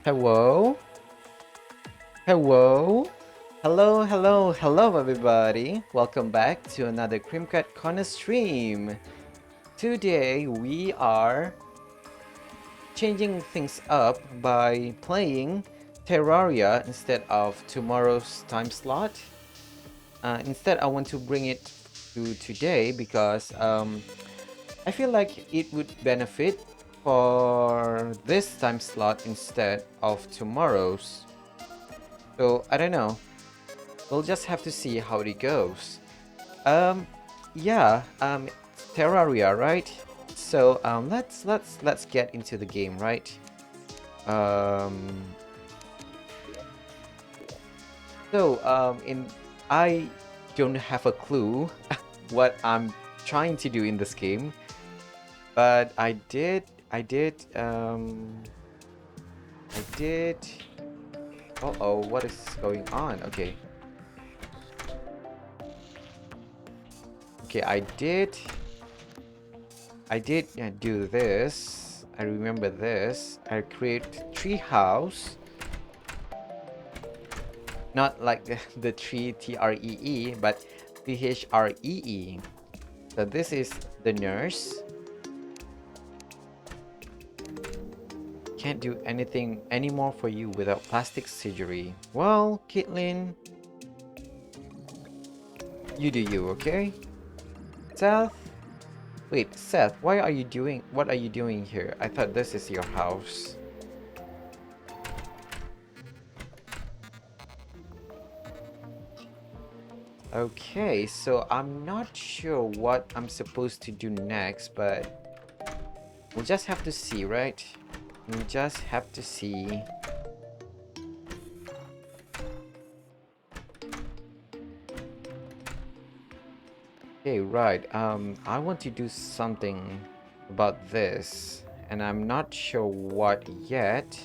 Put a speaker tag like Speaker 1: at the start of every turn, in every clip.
Speaker 1: Hello? Hello? Hello, everybody. Welcome back to another CreamCatCorner stream. Today, we are changing things up by playing Terraria instead of tomorrow's time slot. Instead, I want to bring it to today because I feel like it would benefit for this time slot instead of tomorrow's. So, I don't know. We'll just have to see how it goes. Um, yeah, Terraria, right? So, let's get into the game, right? Um, in I don't have a clue what I'm trying to do in this game, but I did. Uh-oh, what is going on? Okay. Okay, I did do this. I remember this. I create tree house. Not like the tree T-R-E-E, but T-H-R-E-E. So this is the nurse. Can't do anything anymore for you without plastic surgery. Well, Caitlin, you do you, okay? Seth? Wait, Seth, what are you doing here? I thought this is your house. Okay, so I'm not sure what I'm supposed to do next, but we'll just have to see, right? We'll just have to see. Okay, right. I want to do something about this, and I'm not sure what yet.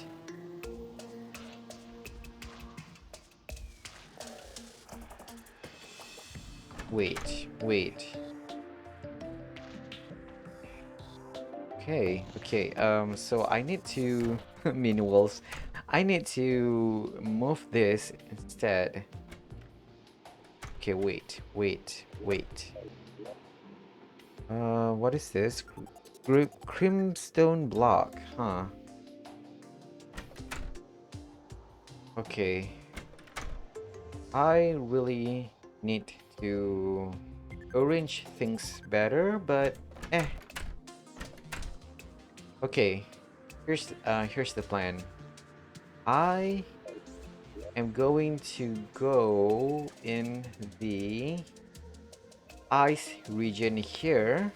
Speaker 1: Wait. Okay. So I need to meanwhile, I need to move this instead. Okay, wait. What is this? Crimstone block, huh? Okay. I really need to arrange things better, but okay. Here's the plan. I am going to go in the ice region here.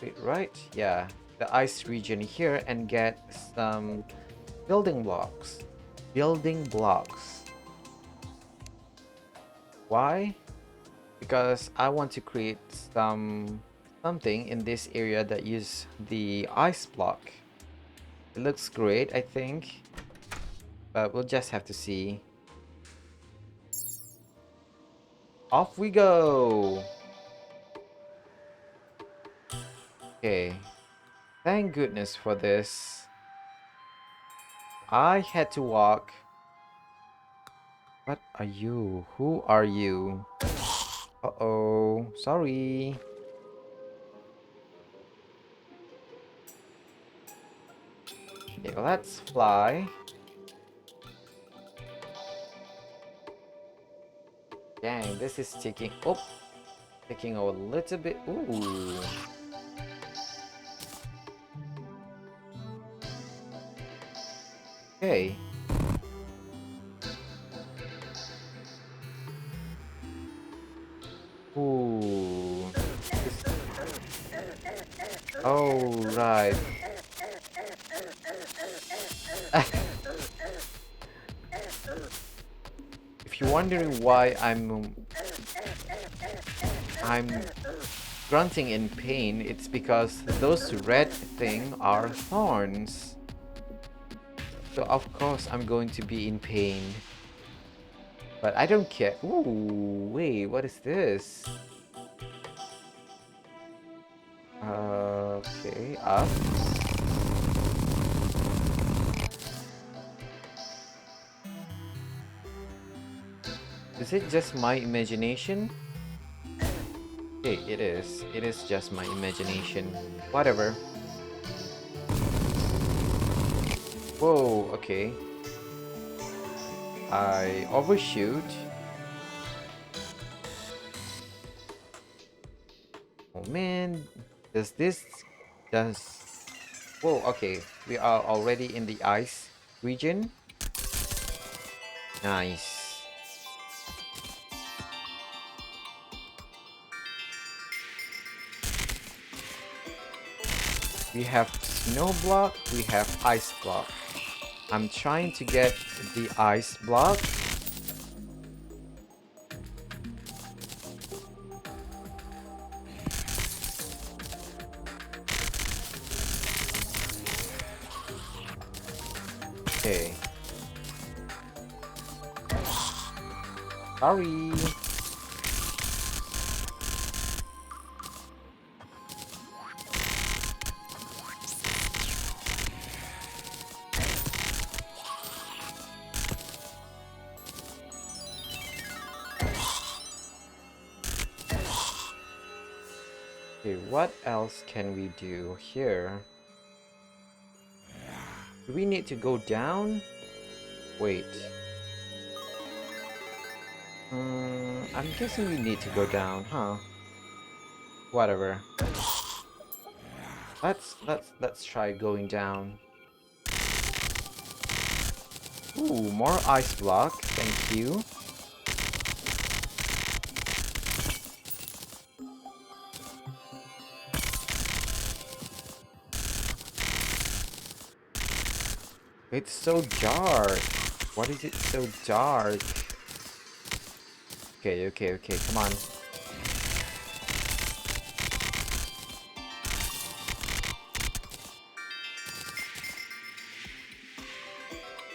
Speaker 1: Wait, right? Yeah, the ice region here and get some building blocks. Why? Because I want to create something in this area that use the ice block. It looks great, I think, but we'll just have to see. Off we go. Okay, thank goodness for this. I had to walk. What are you? Who are you? Uh-oh, sorry. Okay, let's fly. Dang, this is taking a little bit. Ooh. Okay. Ooh. Oh, right. If you're wondering why I'm grunting in pain, it's because those red thing are thorns. So of course I'm going to be in pain. But I don't care. Ooh, wait, what is this? Okay, up. Is it just my imagination? Okay, it is. It is just my imagination. Whatever. Whoa, okay. I overshoot. Oh man, does whoa, okay. We are already in the ice region. Nice. We have snow block, we have ice block. I'm trying to get the ice block. Okay. Sorry. Okay, what else can we do here? Do we need to go down? Wait. I'm guessing we need to go down, huh? Whatever. Let's try going down. Ooh, more ice block. Thank you. It's so dark. Why is it so dark? Okay, okay, okay. Come on.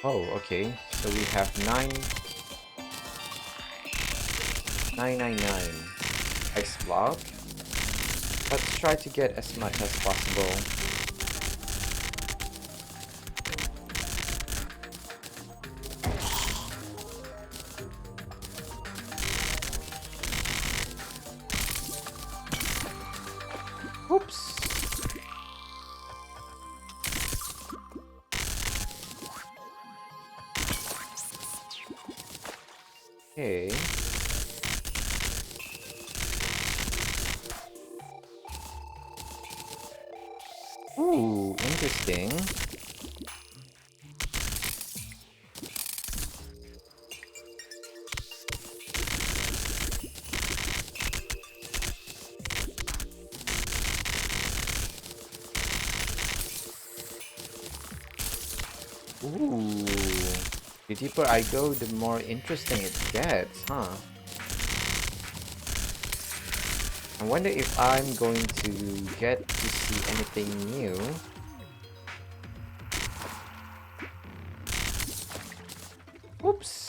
Speaker 1: Oh, okay. So we have 999 ice block. Let's try to get as much as possible. Oops. Okay. Ooh, interesting. Ooh. The deeper I go, the more interesting it gets, huh? I wonder if I'm going to get to see anything new. Oops.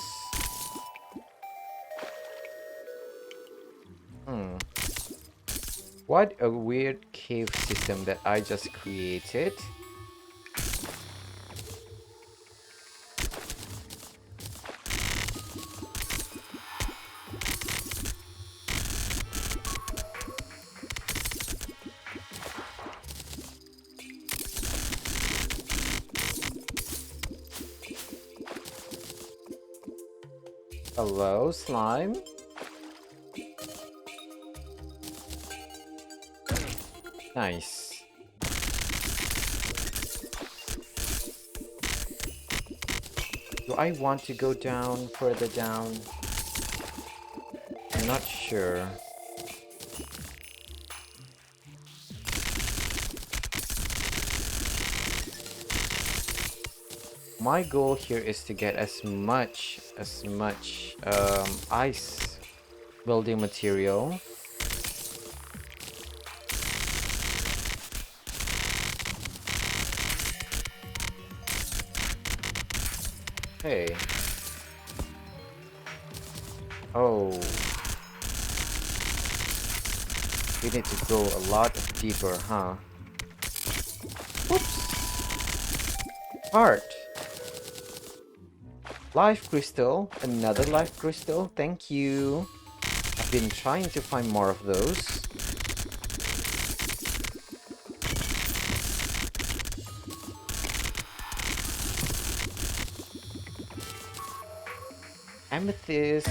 Speaker 1: What a weird cave system that I just created. Hello, slime. Nice. Do I want to go down, further down? I'm not sure. My goal here is to get as much ice building material. Hey. Oh. We need to go a lot deeper, huh? Oops. Heart. Life crystal. Another life crystal. Thank you. I've been trying to find more of those. Amethyst.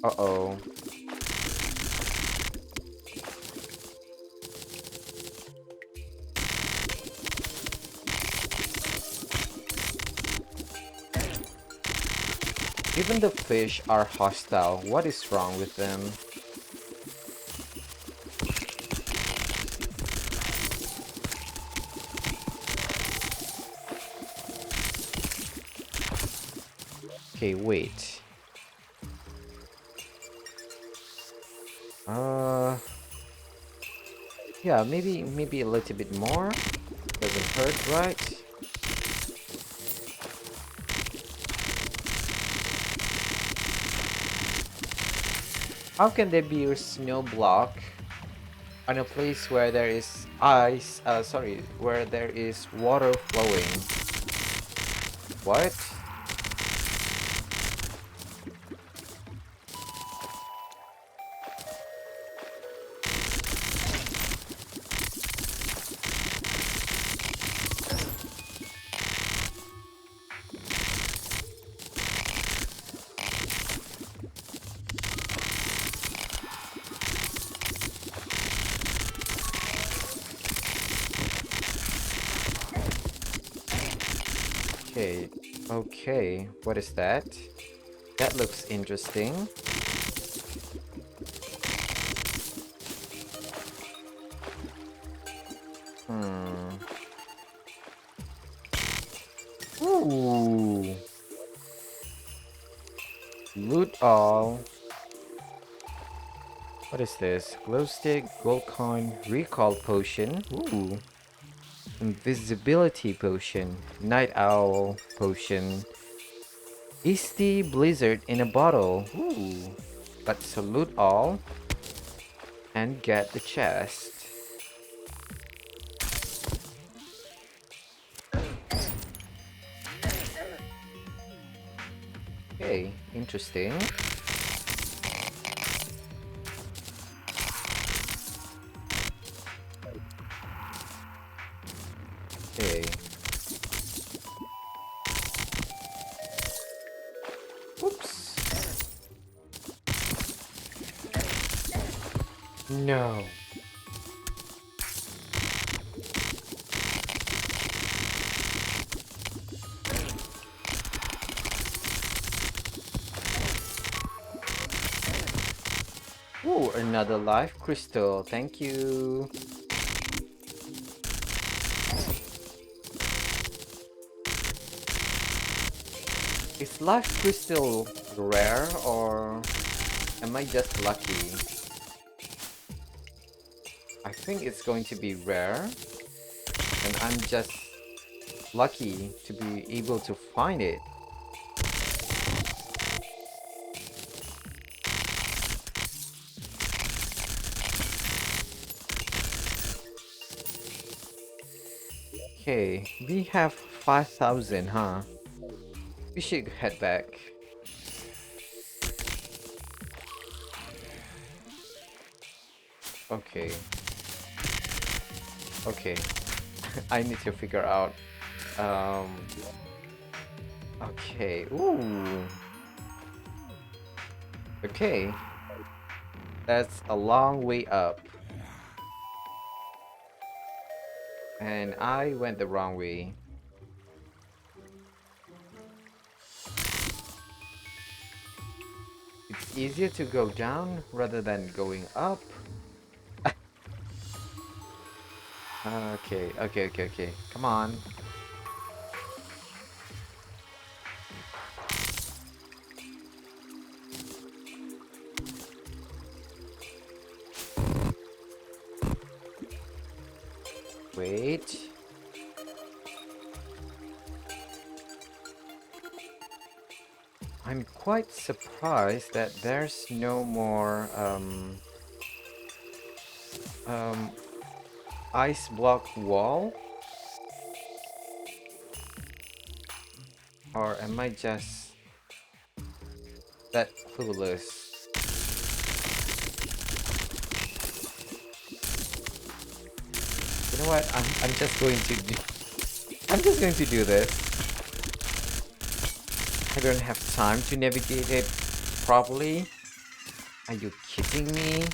Speaker 1: Uh-oh. Even the fish are hostile. What is wrong with them? Okay, wait. Yeah, maybe a little bit more. Doesn't hurt, right? How can there be a snow block on a place where there is ice? Sorry, where there is water flowing? What? Okay, okay. What is that? That looks interesting. Hmm. Ooh. Loot all. What is this? Glow stick, gold coin, recall potion. Ooh. Invisibility potion, night owl potion, Easty blizzard in a bottle. Ooh. Let's salute all and get the chest. Okay, interesting. Okay. Oops. No. Ooh, another life crystal. Thank you. Is life crystal rare or am I just lucky? I think it's going to be rare and I'm just lucky to be able to find it. Okay, we have 5,000, huh? We should head back. Okay. Okay. I need to figure out. Um. Okay. Ooh. Okay. That's a long way up. And I went the wrong way. It's easier to go down rather than going up. Okay. Come on. Wait. I'm quite surprised that there's no more um, ice block wall. Or am I just that clueless? You know what? I'm just going to do I'm just going to do this. I don't have time to navigate it properly. Are you kidding me?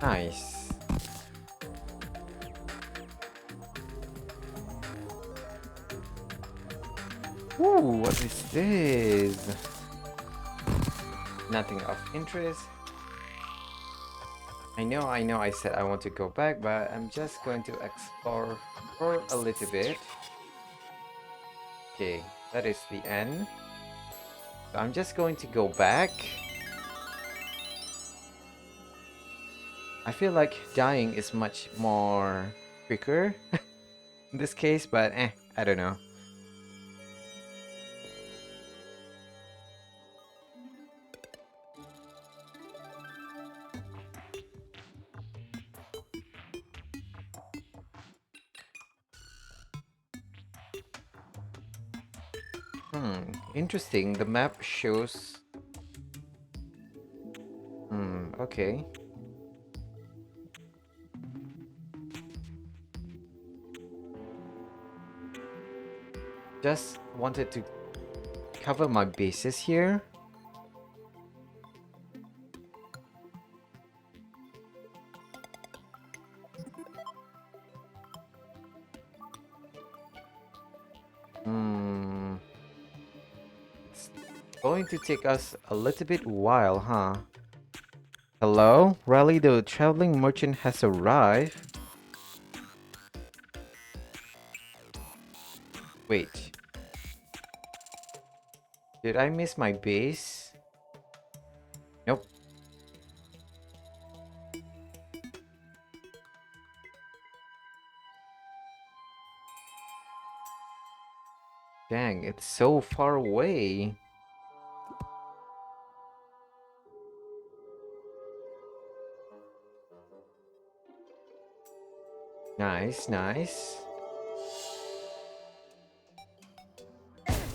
Speaker 1: Nice. Ooh, what is this? Nothing of interest. I know I said I want to go back, but I'm just going to explore for a little bit. Okay, that is the end. So I'm just going to go back. I feel like dying is much more quicker in this case, but I don't know. Interesting. The map shows... okay. Just wanted to cover my bases here. It's going to take us a little bit while, huh? Hello? Raleigh, the traveling merchant has arrived. Wait. Did I miss my base? Nope. Dang, it's so far away. Nice, nice.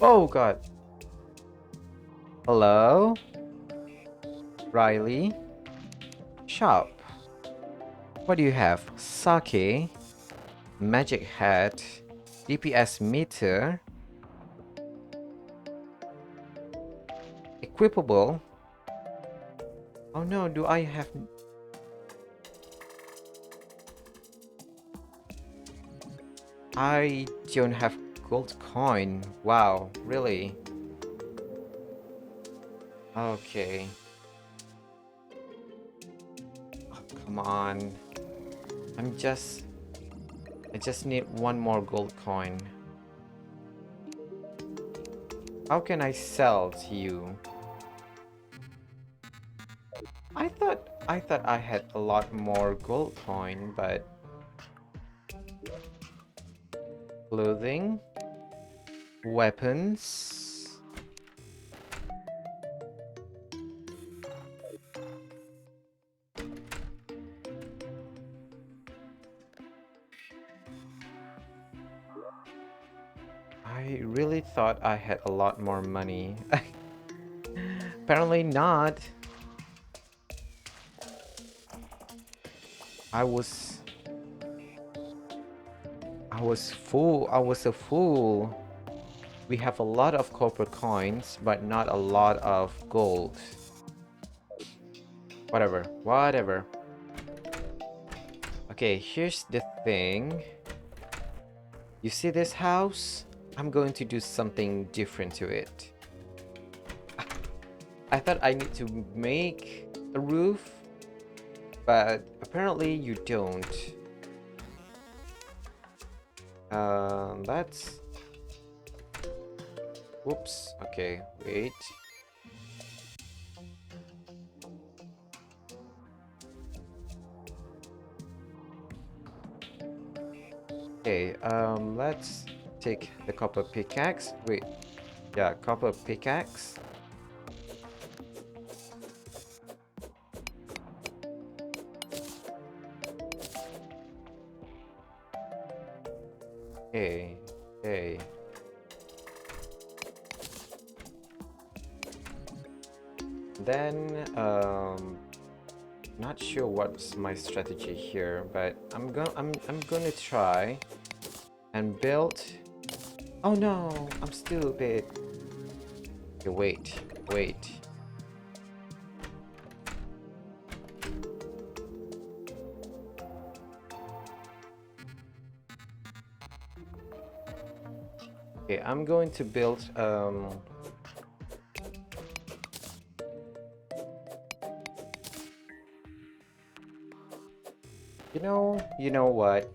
Speaker 1: Oh god. Hello? Riley? Shop. What do you have? Sake, magic hat, DPS meter, equipable. Oh no, do I have... I don't have gold coin. Wow, really? Okay. Oh, come on. I just need one more gold coin. How can I sell to you? I thought I had a lot more gold coin, but clothing, weapons. I really thought I had a lot more money. Apparently not. I was fool. I was a fool. We have a lot of copper coins, but not a lot of gold. Whatever, whatever. Okay, here's the thing. You see this house? I'm going to do something different to it. I thought I need to make a roof, but apparently you don't. That's... Whoops. Okay, wait. Okay, let's take the copper pickaxe. Wait, yeah, copper pickaxe. Okay, okay. Then, not sure what's my strategy here, but I'm gonna try and build. Oh no, I'm stupid. Okay, wait. Okay, I'm going to build you know what?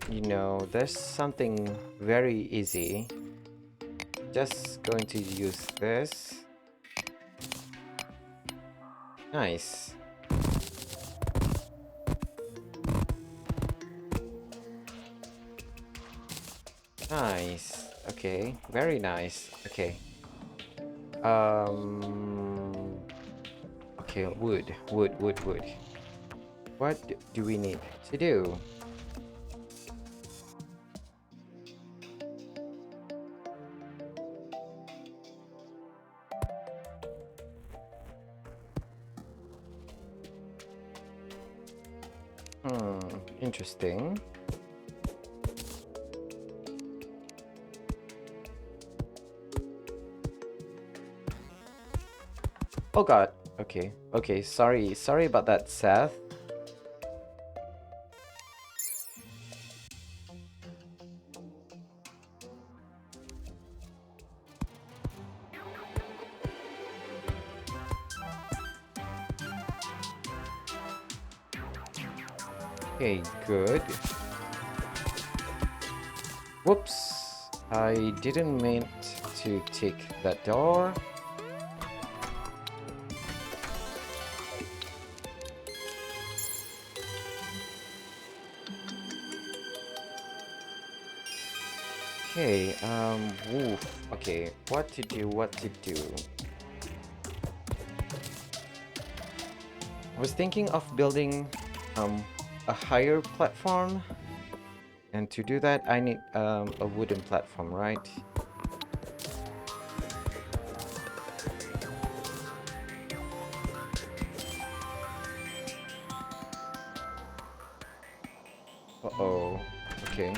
Speaker 1: There's something very easy. Just going to use this. Nice. Nice. Okay, very nice. Okay. Um okay, wood. What do we need to do? Interesting. Oh god. Okay, sorry about that, Seth. Okay, good. Whoops. I didn't mean to take that door. Okay, woof. Okay, what to do? I was thinking of building a higher platform, and to do that I need a wooden platform, right? Uh-oh. Okay.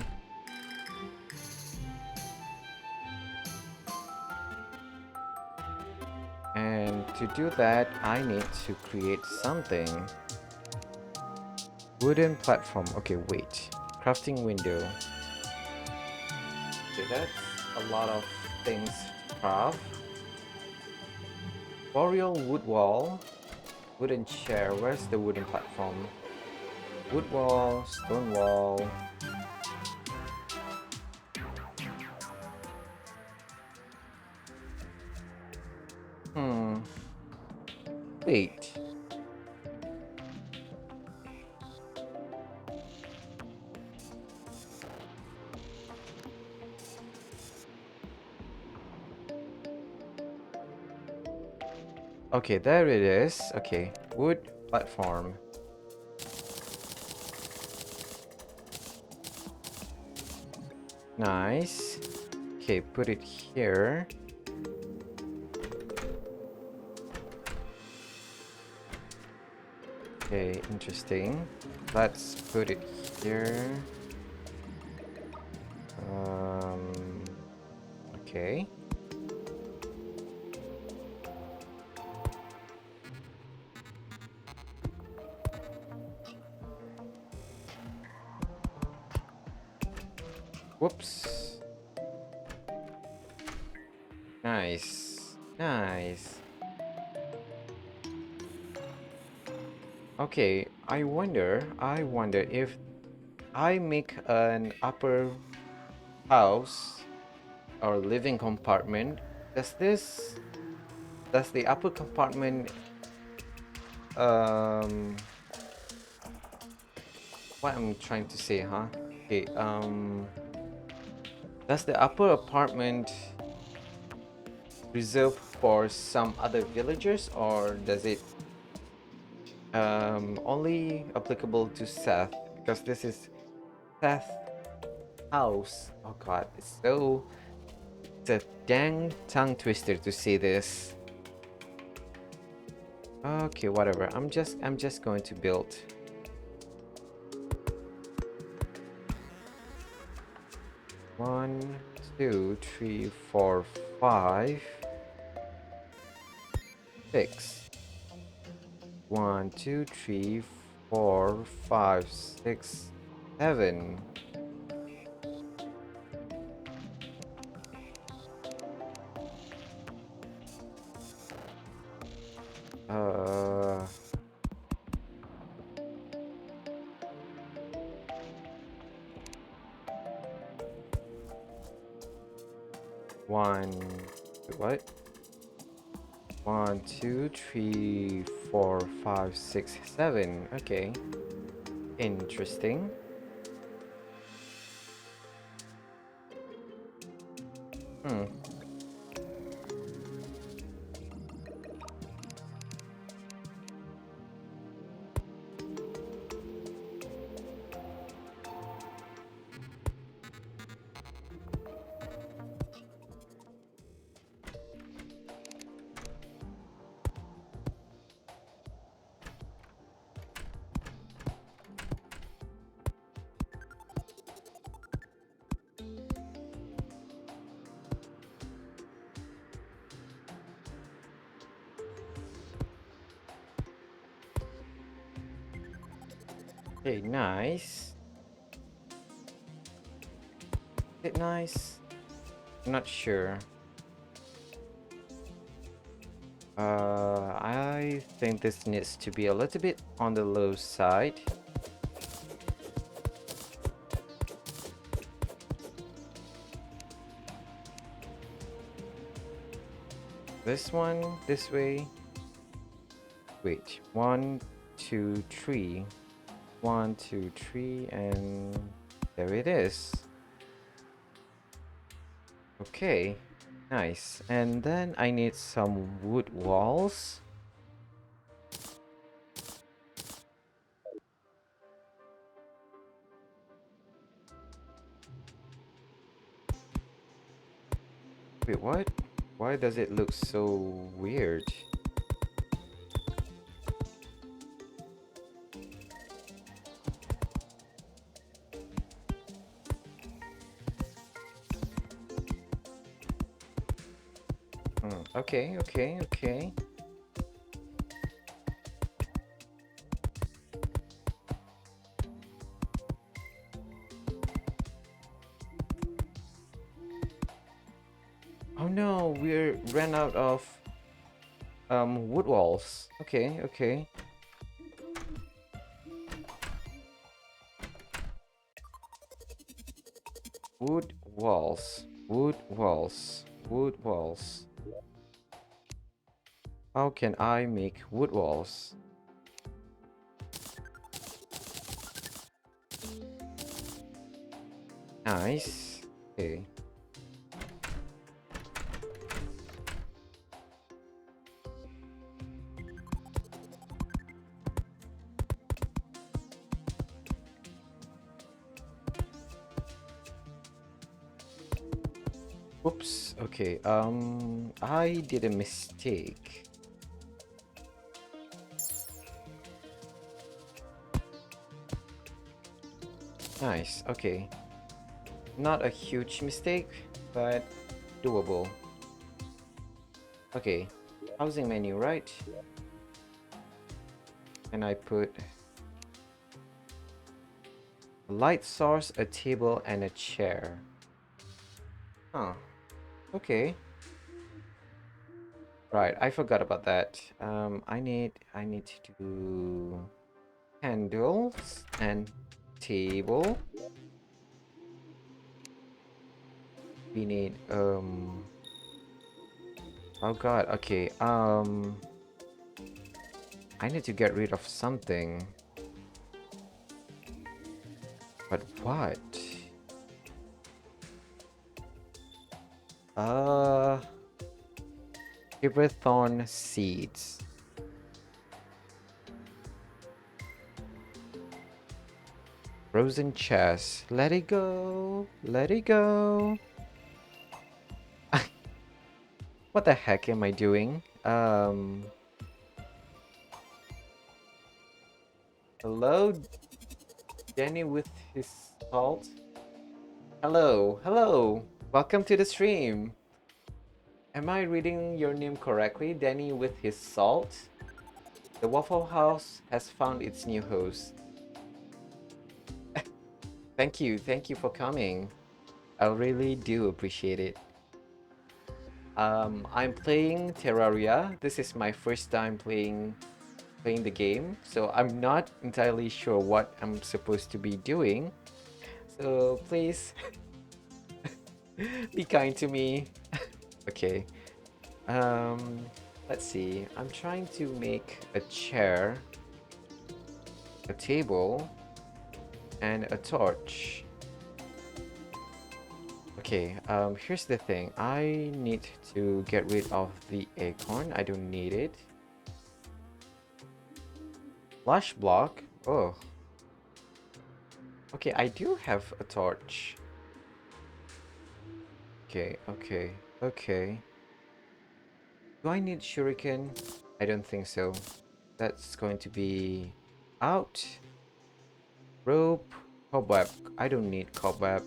Speaker 1: And to do that, I need to create something. Wooden platform. Okay, wait. Crafting window. Okay, that's a lot of things to craft. Boreal wood wall. Wooden chair. Where's the wooden platform? Wood wall, stone wall. Wait. Okay, there it is. Okay, wood platform. Nice. Okay, put it here. Okay, interesting. Let's put it here. Okay. Whoops. Nice. Nice. Okay, I wonder if I make an upper house or living compartment, does the upper compartment what I'm trying to say, huh? Okay, Does the upper apartment reserve for some other villagers, or does it only applicable to Seth? Because this is Seth's house. Oh god, it's a dang tongue twister to say this. Okay, whatever. I'm just going to build 1, 2, 3, 4, 5, 6. 1, 2, 3, 4, 5, 6, 7. Uh, 1, what? 1, 2, 3, 4, 5, 6, 7. Okay, interesting. Hmm. Okay, nice. Is it nice? I'm not sure. I think this needs to be a little bit on the low side. This one, this way. Wait, 1, 2, 3. 1, 2, 3, and there it is. Okay, nice. And then I need some wood walls. Wait, what? Why does it look so weird? Okay, okay, okay. Oh no, we ran out of wood walls. Okay, okay. Wood walls, wood walls, wood walls. How can I make wood walls? Nice. Okay. Oops. Okay. I did a mistake. Nice. Okay. Not a huge mistake, but doable. Okay. Housing menu, right? And I put a light source, a table, and a chair. Huh. Okay. Right, I forgot about that. I need to do candles and table. We need oh god, okay. I need to get rid of something. But what? Uh, Giverthorn seeds. Frozen chest. Let it go. Let it go. What the heck am I doing? Hello, Danny with his salt. Hello, hello. Welcome to the stream. Am I reading your name correctly? Danny with his salt? The Waffle House has found its new host. Thank you for coming. I really do appreciate it. I'm playing Terraria. This is my first time playing the game, so I'm not entirely sure what I'm supposed to be doing. So please be kind to me. Okay. Um, let's see. I'm trying to make a chair, a table, and a torch. Okay, here's the thing. I need to get rid of the acorn. I don't need it. Flash block. Oh. Okay, I do have a torch. Okay. Do I need shuriken? I don't think so. That's going to be out. Rope. Cobweb. I don't need cobweb.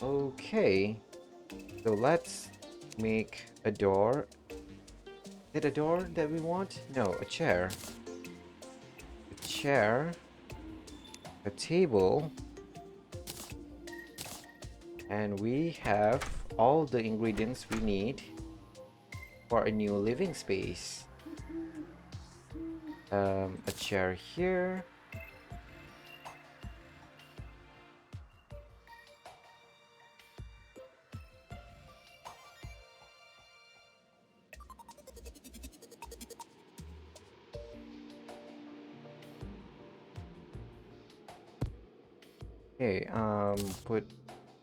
Speaker 1: Okay. So let's make a door. Is it a door that we want? No, a chair. A chair. A table. And we have all the ingredients we need for a new living space. A chair here. Okay, put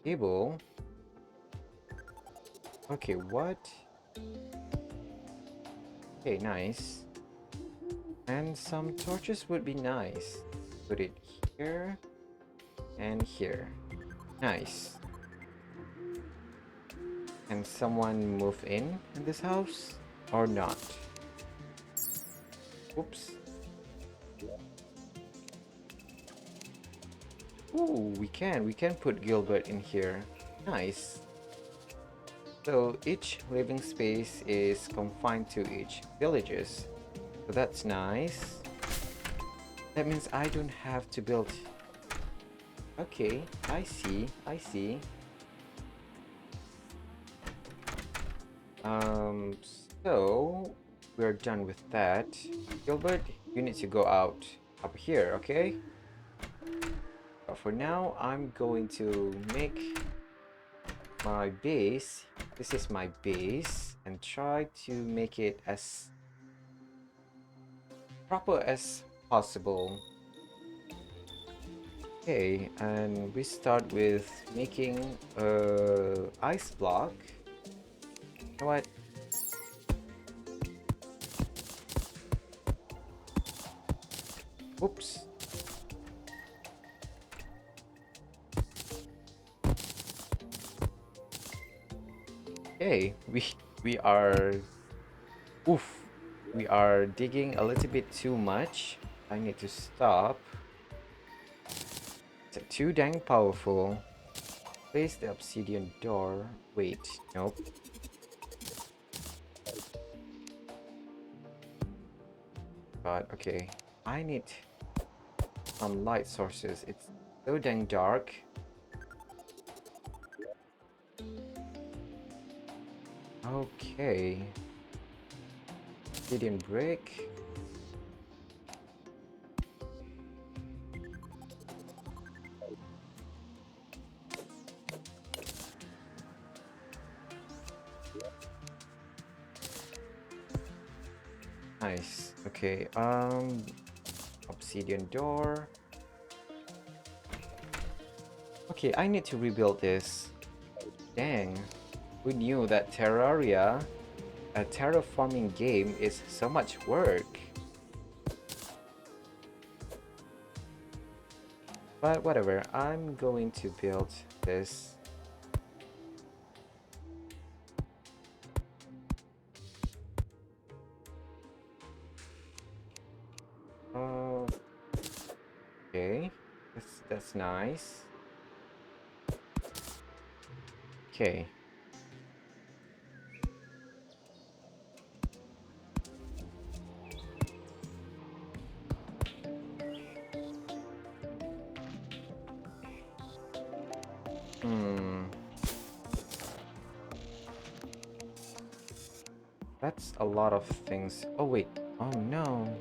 Speaker 1: table. Okay, what? Okay, nice. And some torches would be nice. Put it here and here. Nice. Can someone move in this house or not? Oops. Ooh, we can put Gilbert in here. Nice. So each living space is confined to each villages. So that's nice. That means I don't have to build. Okay, I see. So we're done with that. Gilbert, you need to go out up here, okay? But for now, I'm going to make my base. This is my base, and try to make it as proper as possible. Okay, and we start with making a ice block. You know what? Oops. Okay, we are oof. We are digging a little bit too much. I need to stop. It's too dang powerful. Place the obsidian door. Wait, nope. But okay, I need some light sources. It's so dang dark. Okay. Obsidian brick. Nice. Okay, obsidian door. Okay, I need to rebuild this. Dang. Who knew that Terraria, a terraforming game, is so much work? But whatever, I'm going to build this. Okay, that's nice. Okay. That's a lot of things. Oh wait. Oh no.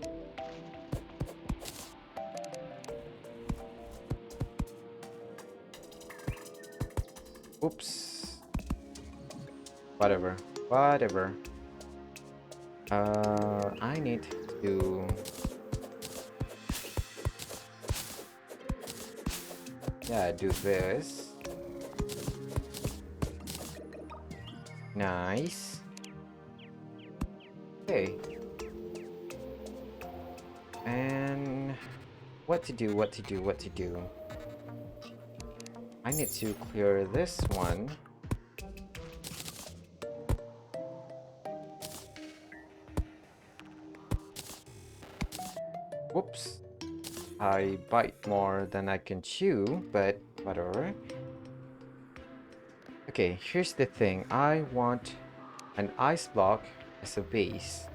Speaker 1: Oops. Whatever. Whatever. I need to... Yeah, do this. Nice. Okay. And... What to do, what to do, what to do? I need to clear this one. Whoops. I bite more than I can chew, but whatever. Okay, here's the thing. I want an ice block as a base.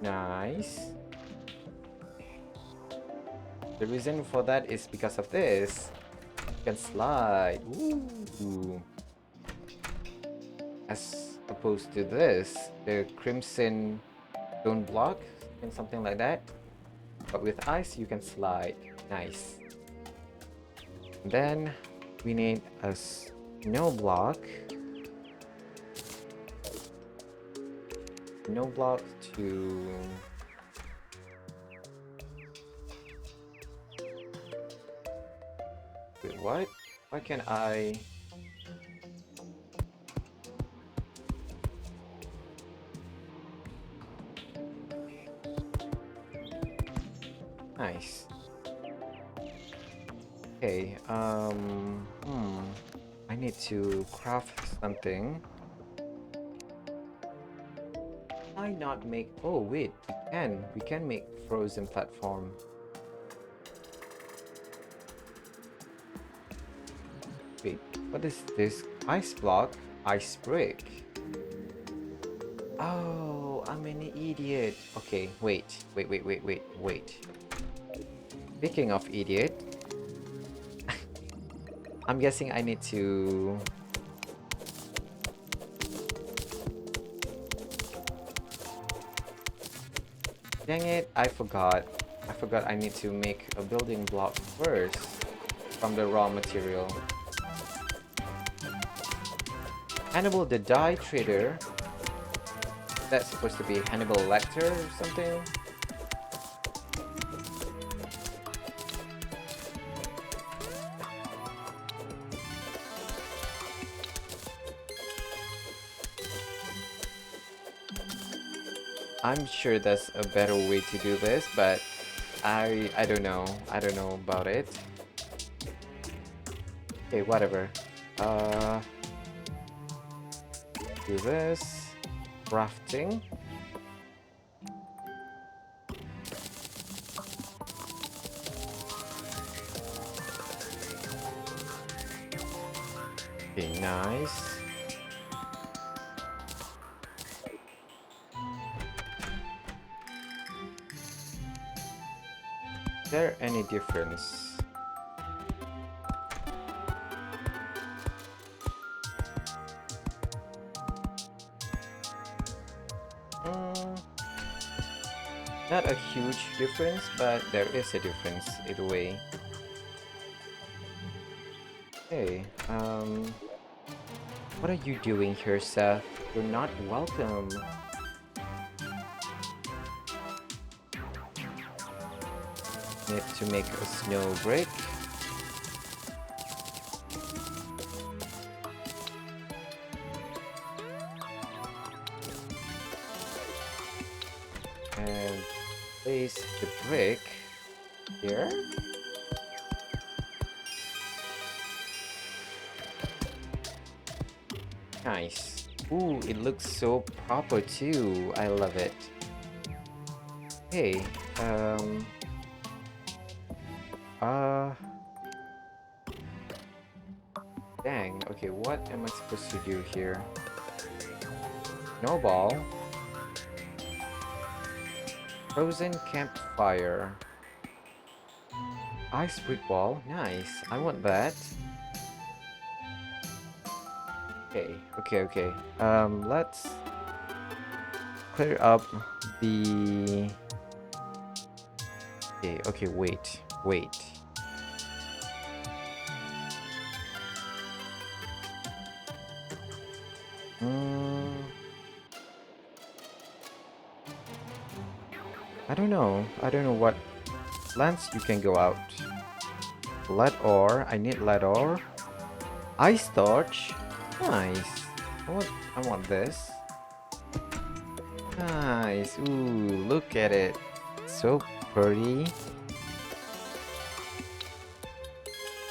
Speaker 1: Nice. The reason for that is because of this. You can slide. Ooh. As opposed to this, the crimson stone block and something like that. But with ice, you can slide. Nice. Then we need a snow block. Snow block to... Wait, what? Why can't I... Nice. Okay, I need to craft something. Why not make... Oh, wait, we can. We can make frozen platform. Wait, what is this? Ice block? Ice brick. Oh, I'm an idiot. Okay, wait. Speaking of idiot, I'm guessing I need to... Dang it, I forgot. I need to make a building block first from the raw material. Hannibal the dye trader. That's supposed to be Hannibal Lecter or something. I'm sure there's a better way to do this, but I don't know. I don't know about it. Okay, whatever. Do this. Crafting. Okay, nice. Is there any difference? Not a huge difference, but there is a difference either way. Okay, what are you doing here, Seth? You're not welcome. Need to make a snow brick. And place the brick here. Nice. Ooh, it looks so proper too. I love it. Hey, uh, dang. Okay, what am I supposed to do here? Snowball. Frozen campfire. Ice brick wall. Nice. I want that. Okay. Let's clear up the... Okay, wait. Mm, I don't know. What lands you can go out. Lead ore. I need lead ore. Ice torch. Nice. I want this. Nice. Ooh, look at it. So pretty.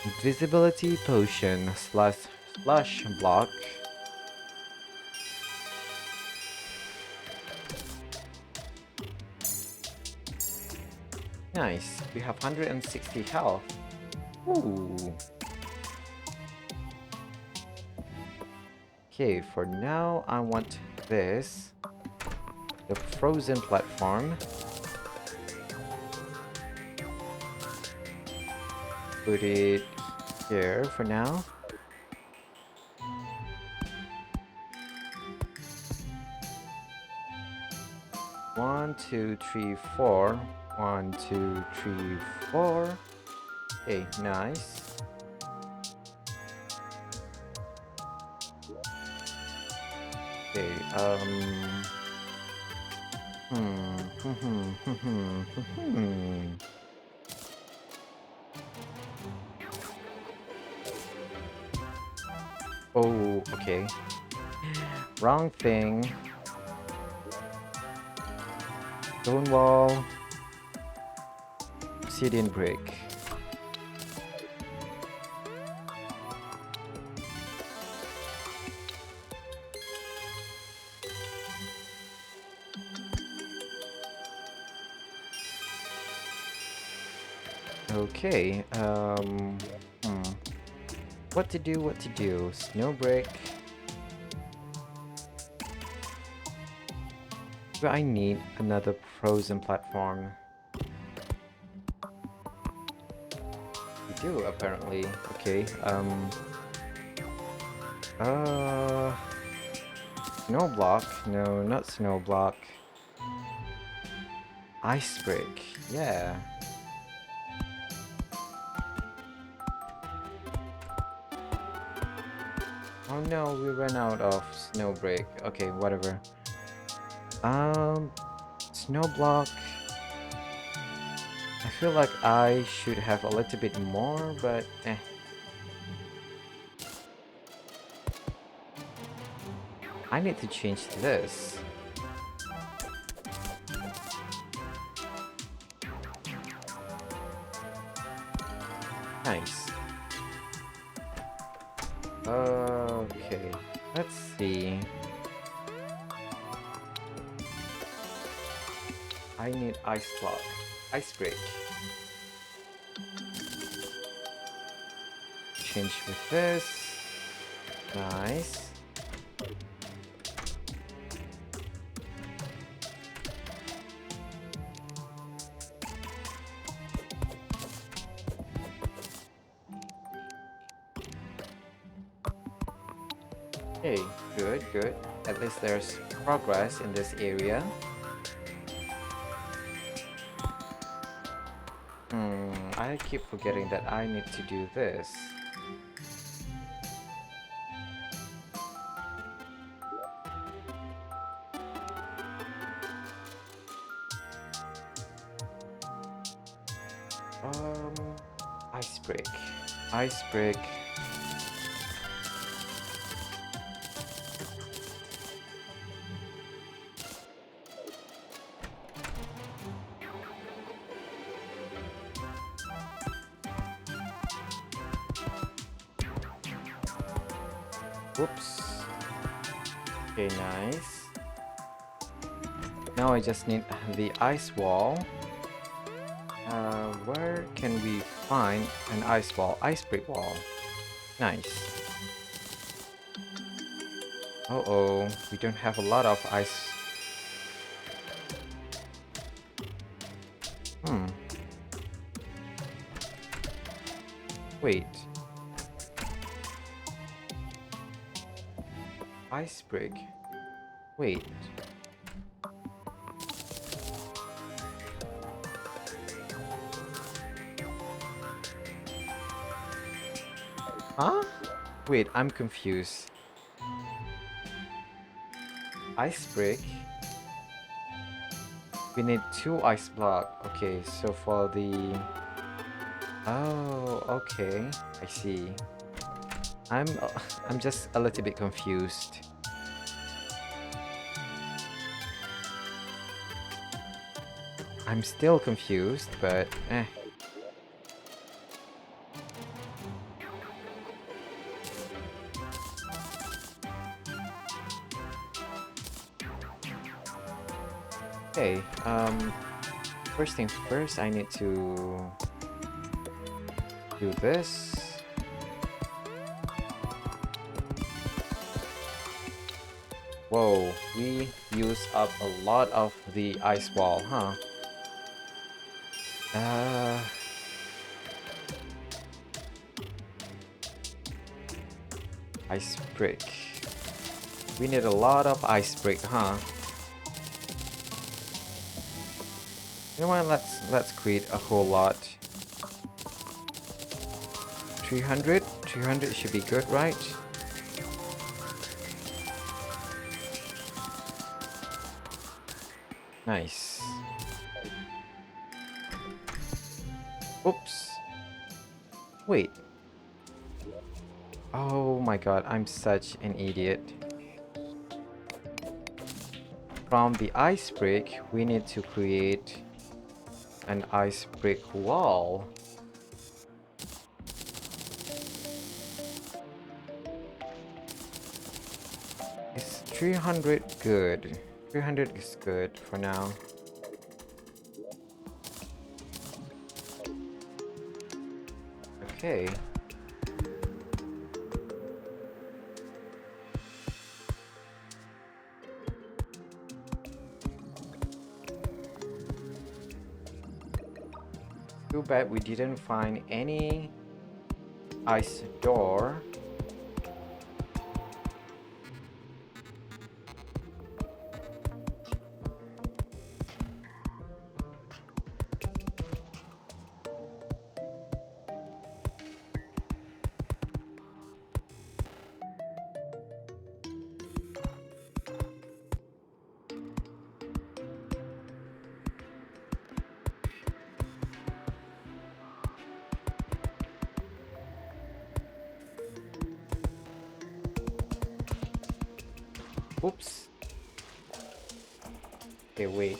Speaker 1: Invisibility potion slash slush block. Nice. We have 160 health. Ooh. Okay, for now I want this. The frozen platform. Put it here for now. One, two, three, four. 1, 2, 3, 4. Okay, nice. Okay, Oh, okay. Wrong thing. Stone wall. Obsidian brick. Okay, what to do? Snow brick. Do I need another frozen platform? We do, apparently. Okay, snow block? No, not snow block. Ice brick, yeah. Oh no, we ran out of snow brick. Okay, whatever. Snow block. I feel like I should have a little bit more, but eh. I need to change this. Nice. Okay, let's see. I need ice block. Ice break. Change with this. Nice. Okay, good. At least there's progress in this area. I keep forgetting that I need to do this. Um, ice brick. Ice brick. Whoops. Okay, nice. Now I just need the ice wall. Where can we find an ice wall? Ice brick wall. Nice. Uh-oh, we don't have a lot of ice. Hmm. Wait. Ice brick. Wait. Huh? Wait, I'm confused. Ice brick? We need 2 ice block. Okay, so for the... Oh, okay. I see. I'm I'm just a little bit confused. I'm still confused, but eh. Okay, first things first, I need to do this. Whoa, we use up a lot of the ice wall, huh? Uh, ice brick. We need a lot of ice brick, huh? You know what? Let's create a whole lot. 300? 300 should be good, right? Nice. Oops. Wait. Oh my god, I'm such an idiot. From the ice brick, we need to create an ice brick wall. Is 300 good? 300 is good for now. Okay. Too bad we didn't find any ice door. Oops. Okay, wait.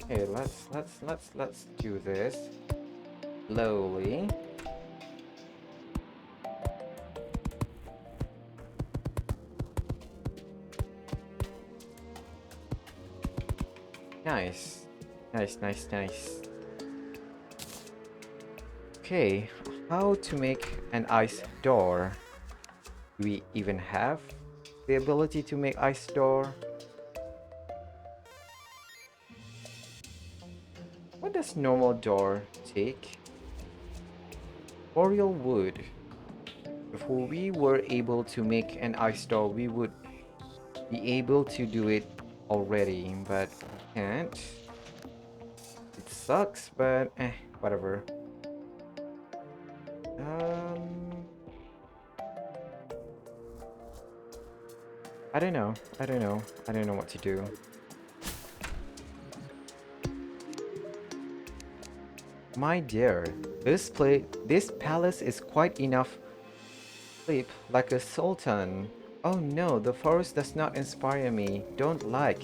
Speaker 1: Okay, let's do this slowly. Nice. Nice. Okay, how to make an ice door? Do we even have the ability to make ice door? What does normal door take? Boreal wood. If we were able to make an ice door, we would be able to do it already, but we can't. It sucks, but whatever. Um, I don't know. I don't know. I don't know what to do. My dear, this palace is quite enough. Sleep like a sultan. Oh no, the forest does not inspire me. Don't like.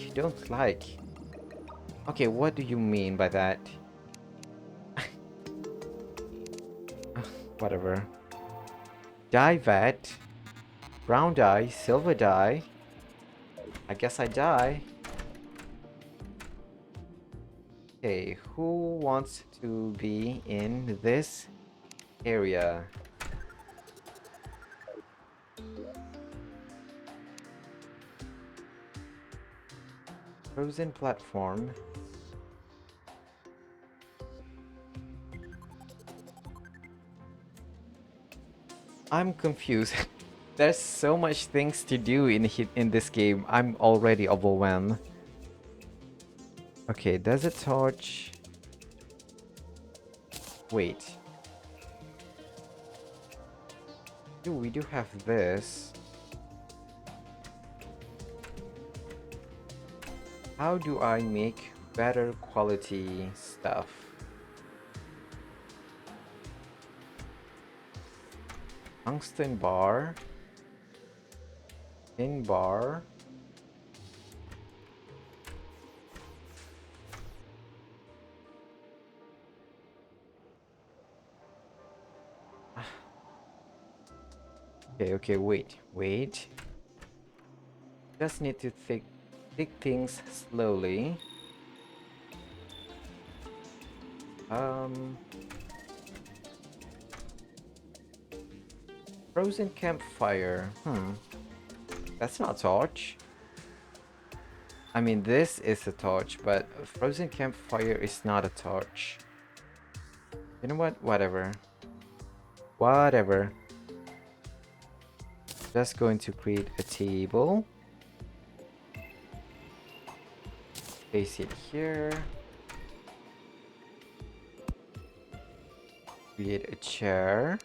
Speaker 1: Okay, what do you mean by that? Whatever. Dye vat. Brown dye, silver dye. I guess I die. Okay, who wants to be in this area? Frozen platform. I'm confused. There's so much things to do in this game. I'm already overwhelmed. Okay, desert torch. Wait. We do have this. How do I make better quality stuff? Tungsten bar. Tin bar. Okay, wait. Just need to think things slowly. Frozen campfire. That's not a torch. I mean, this is a torch, but a frozen campfire is not a torch. You know what? Whatever. Just going to create a table. Place it here. Create a chair.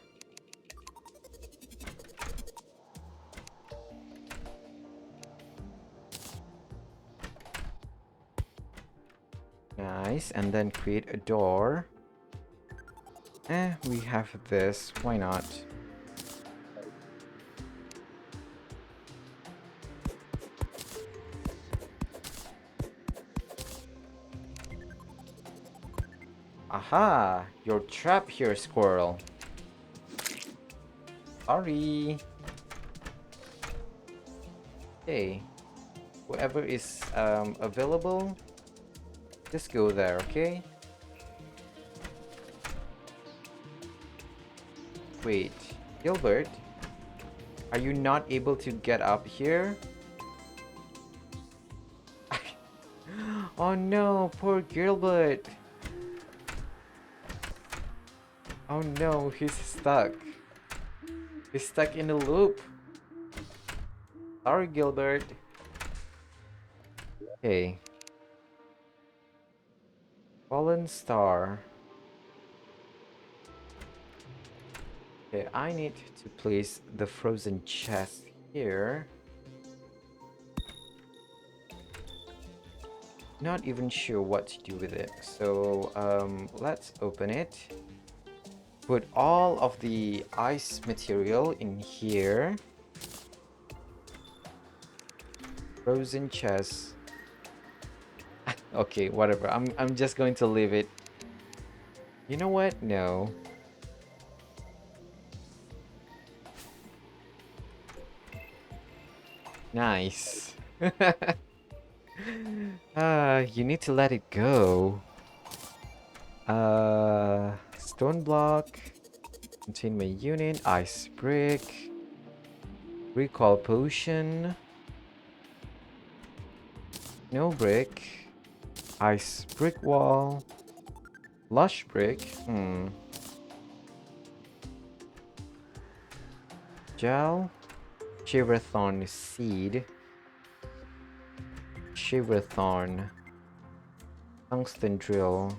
Speaker 1: Nice. And then create a door. We have this. Why not? Aha! You're trapped here, squirrel. Sorry. Okay. Whoever is available, just go there, okay? Wait, Gilbert, are you not able to get up here? Oh no, poor Gilbert. Oh no, he's stuck. He's stuck in a loop. Sorry, Gilbert. Okay. Fallen star. Okay, I need to place the frozen chest here. Not even sure what to do with it. So, let's open it. Put all of the ice material in here. Frozen chest. Okay, whatever. I'm just going to leave it. You know what? No. Nice. You need to let it go. Stone block. Containment unit. Ice brick. Recall potion. No brick. Ice brick wall. Lush brick. Gel. Shiverthorn seed. Shiverthorn. Tungsten drill.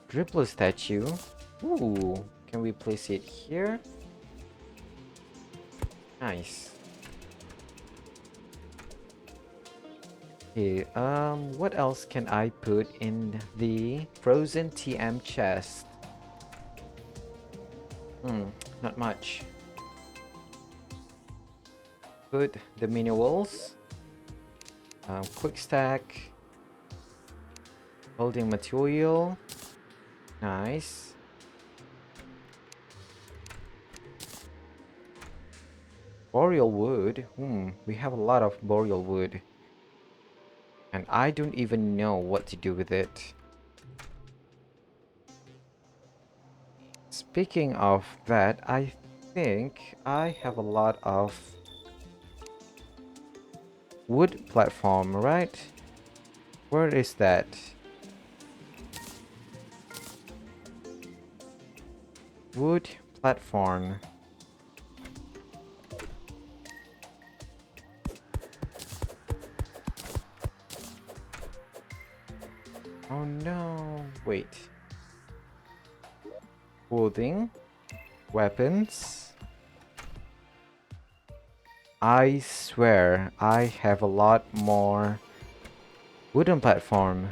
Speaker 1: Dribbler statue. Ooh, can we place it here? Nice. Okay, what else can I put in the frozen TM chest? Not much. Put the minerals, quick stack, holding material, nice. Boreal wood, we have a lot of boreal wood. And I don't even know what to do with it. Speaking of that, I think I have a lot of wood platform, right? Where is that? Wood platform. Oh no, wait. Clothing, weapons. I swear I have a lot more wooden platform.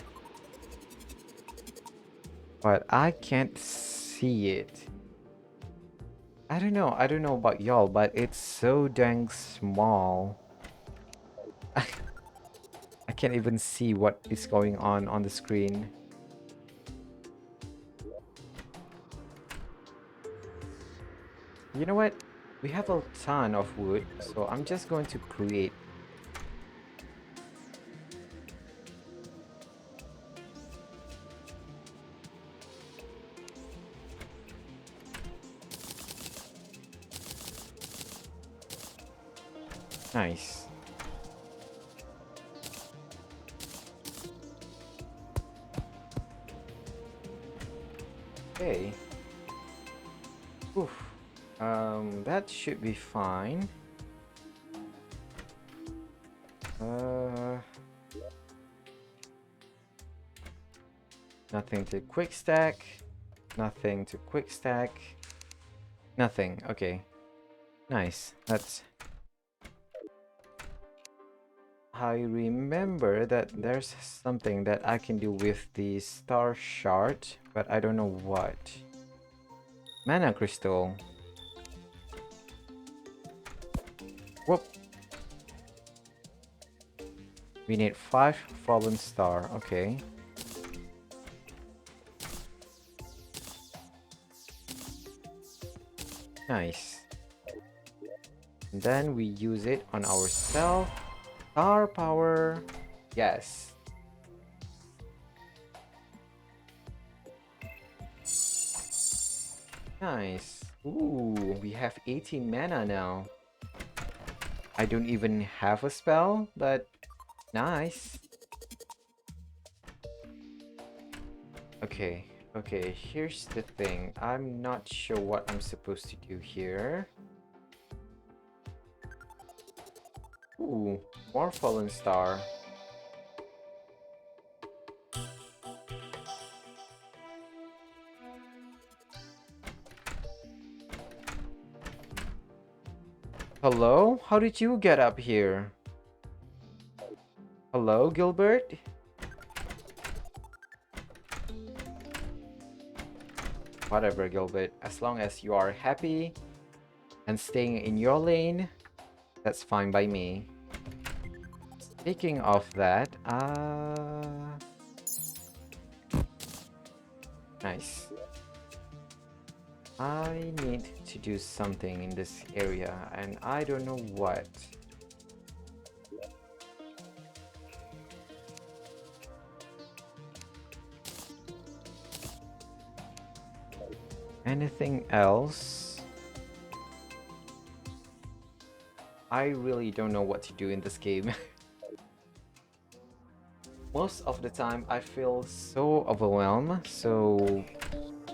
Speaker 1: But I can't see it. I don't know about y'all, but it's so dang small. I can't even see what is going on the screen. You know what? We have a ton of wood, so I'm just going to create. Nice. Okay. Oof. That should be fine. Uh, Nothing to quick stack. Nothing to quick stack. Nothing. Okay. Nice. That's. I remember that there's something that I can do with the star shard, but I don't know what. Mana crystal. Whoop. We need 5 fallen star. Okay. Nice. And then we use it on ourselves. Star power. Yes. Nice. Ooh, we have 18 mana now. I don't even have a spell, but nice. Okay, okay, here's the thing. I'm not sure what I'm supposed to do here. Ooh, more fallen star. Hello? How did you get up here? Hello, Gilbert? Whatever, Gilbert. As long as you are happy and staying in your lane, that's fine by me. Speaking of that, nice. I need to do something in this area, and I don't know what. Anything else? I really don't know what to do in this game. Most of the time I feel so overwhelmed, so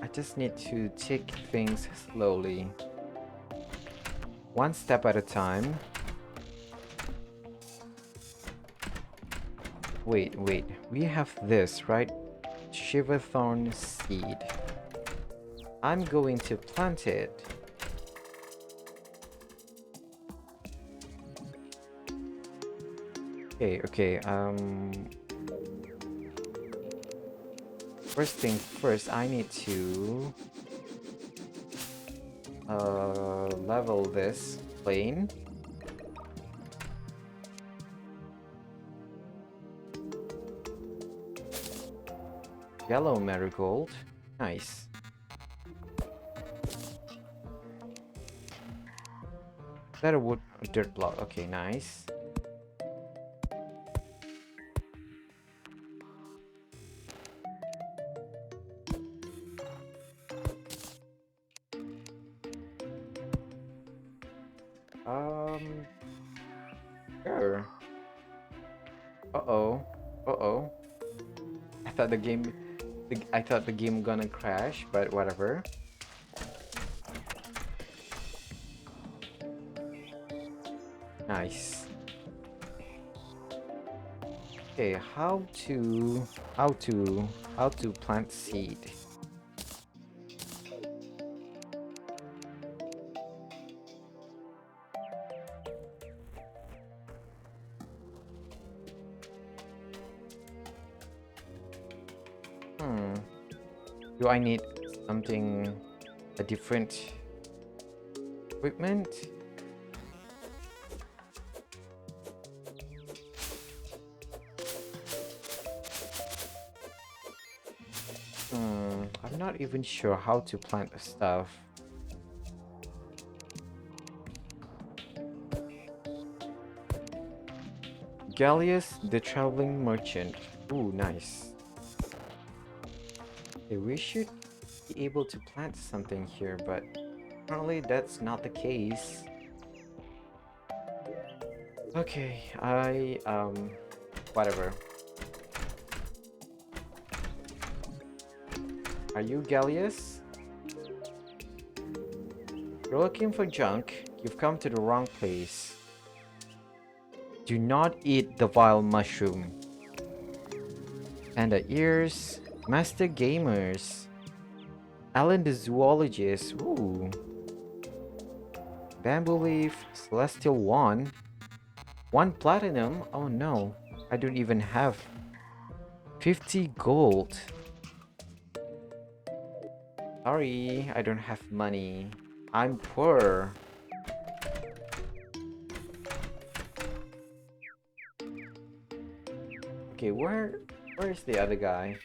Speaker 1: I just need to take things slowly. One step at a time. Wait, we have this, right? Shiverthorn seed. I'm going to plant it. Okay. First thing first, I need to level this plane. Yellow marigold. Nice. That a wood dirt block. Okay, nice. Um, sure. Uh-oh. Uh-oh. I thought I thought the game gonna crash, but whatever. Nice. Okay, how to plant seed. Hmm. Do I need something, a different equipment? I'm not even sure how to plant the stuff. Gallius, the traveling merchant. Ooh, nice. Okay, we should be able to plant something here, but apparently that's not the case. Okay, whatever. Are you Gallius? You're looking for junk. You've come to the wrong place. Do not eat the vile mushroom. Panda ears. Master gamers. Alan the zoologist. Ooh. Bamboo leaf. Celestial wand. 1 platinum. Oh no. I don't even have 50 gold. Sorry, I don't have money. I'm poor. Okay, where's the other guy?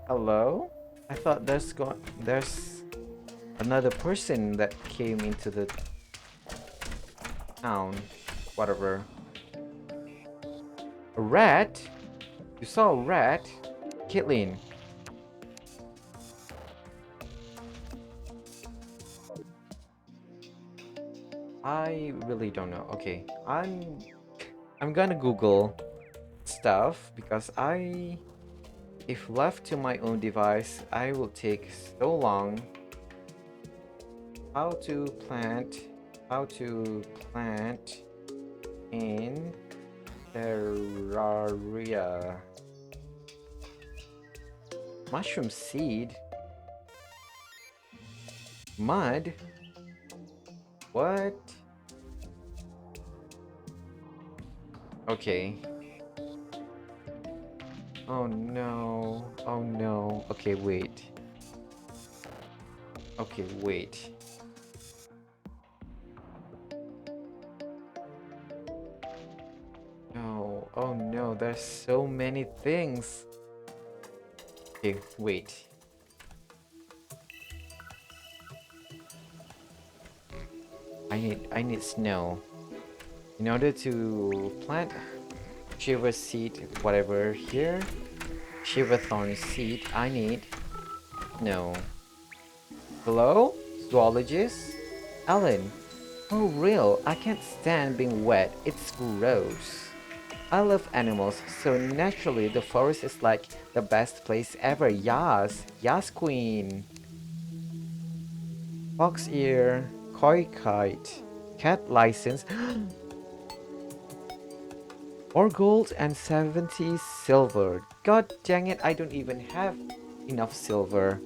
Speaker 1: Hello? I thought there's another person that came into the town. Whatever. A rat? You saw a rat? Kitlin. I really don't know. Okay, I'm gonna Google stuff because if left to my own device, I will take so long. How to plant in Terraria. Mushroom seed. Mud. What? Okay. Oh no. Oh no. Okay, wait. Okay, wait. No. Oh no, there's so many things. Okay, wait. I need snow. In order to plant Shiver seed, whatever here, Shiver thorn seed, I need snow. Hello? Zoologist? Alan. Oh, real. I can't stand being wet. It's gross. I love animals, so naturally the forest is like the best place ever. Yas. Yas, queen. Fox ear. Koi kite. Cat license. Or gold and 70 silver. God dang it, I don't even have enough silver.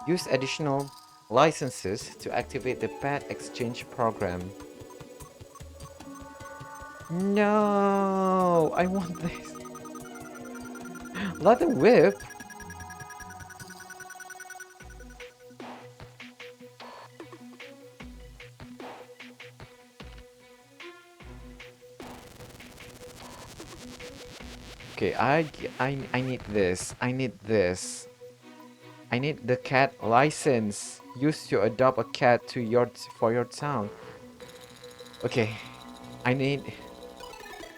Speaker 1: Use additional licenses to activate the pet exchange program. No, I want this. Leather whip. Okay, I need this. I need this. I need the cat license. Used to adopt a cat to for your town. Okay, I need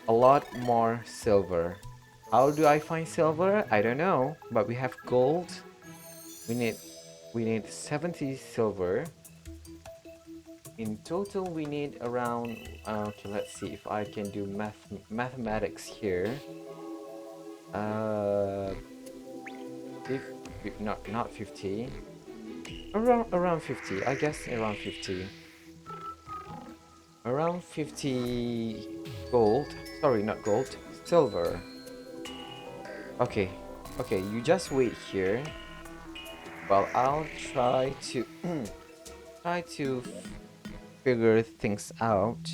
Speaker 1: a lot more silver. How do I find silver? I don't know, but we have gold. We need we need 70 silver. In total, we need around. Okay, let's see if I can do mathematics here. Uh, not 50. Around 50. I guess around 50. Around 50 gold. Sorry, not gold. Silver. Okay. Okay, you just wait here. Well, I'll try to try to figure things out.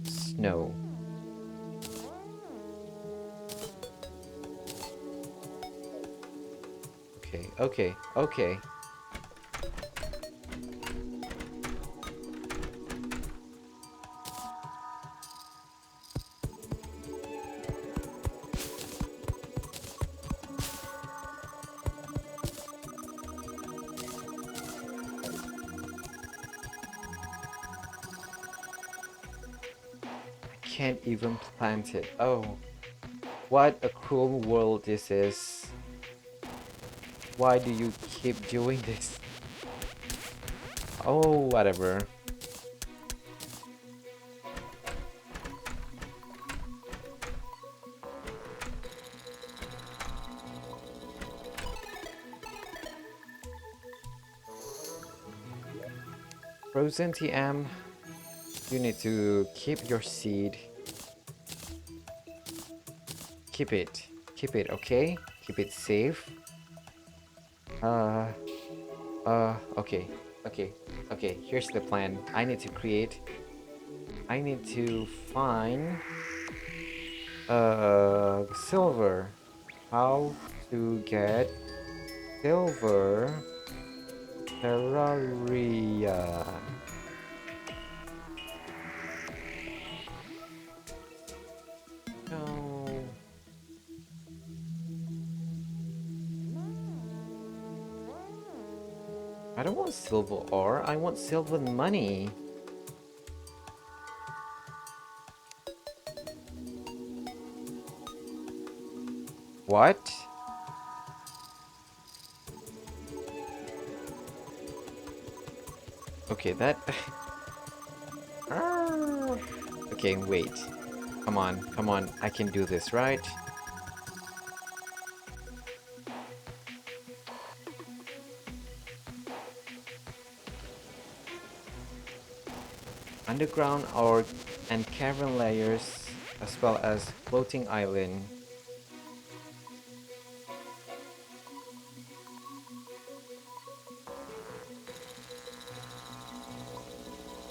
Speaker 1: Snow. Okay, okay, okay. Can't even plant it. Oh, what a cruel world this is. Why do you keep doing this? Oh, whatever. Frozen TM, you need to keep your seed. Keep it, okay? Keep it safe. Okay, okay, okay, here's the plan. I need to find, silver. How to get silver? Terraria. No. I don't want silver ore, I want silver money. What? Okay, that... Okay, wait. Come on, I can do this, right? Underground ore and cavern layers, as well as floating island.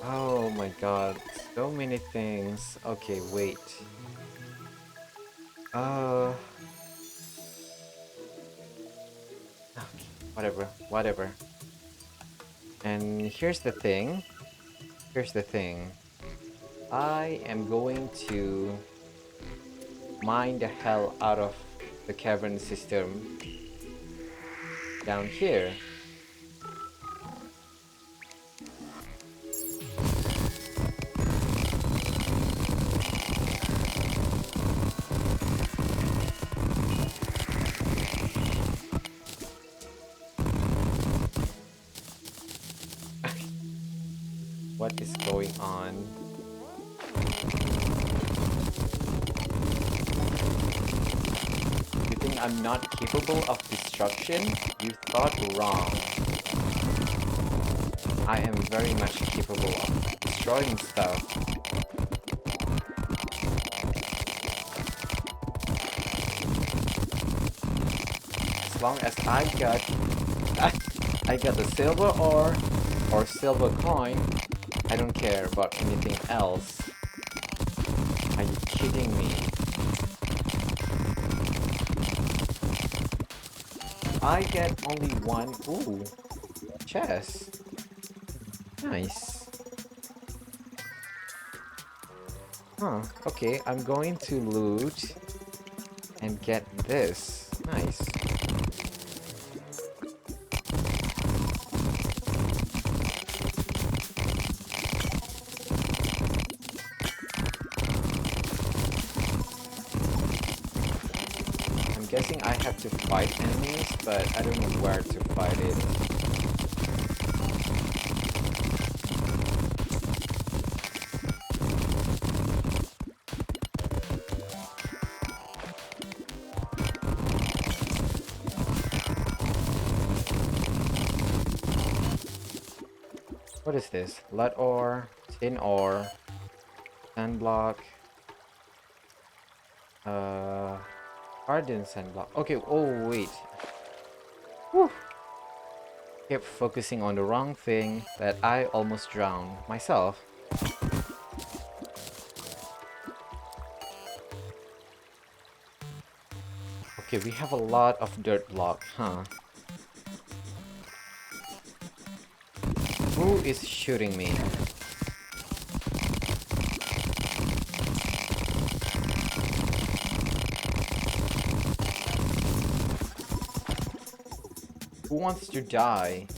Speaker 1: Oh my god, so many things. Okay, wait. Okay, whatever. And here's the thing. I am going to mine the hell out of the cavern system down here. What is going on? You think I'm not capable of destruction? You thought wrong. I am very much capable of destroying stuff. As long as I got... I got the silver ore or silver coin. I don't care about anything else. Are you kidding me? I get only one. Ooh, chest. Nice. Huh, okay, I'm going to loot and get this. Nice. I'm guessing I have to fight enemies, but I don't know where to fight it. What is this? Lead ore, tin ore, sand block, hardened sand block. Okay, oh wait. Whew. Kept focusing on the wrong thing that I almost drowned myself. Okay, we have a lot of dirt block, huh? Who is shooting me? Who wants to die?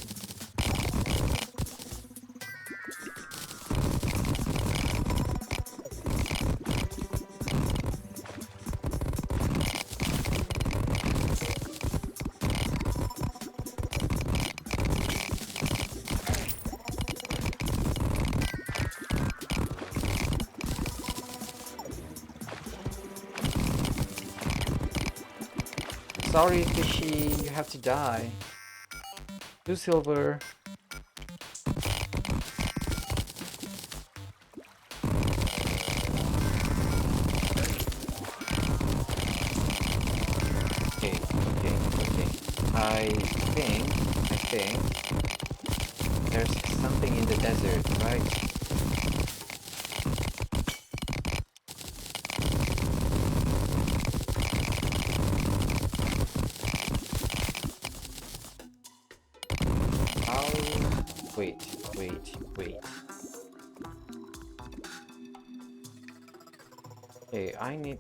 Speaker 1: Sorry, fishy, you have to die. 2 silver. Okay, okay, okay. I think there's something in the desert, right? Wait. Okay, I need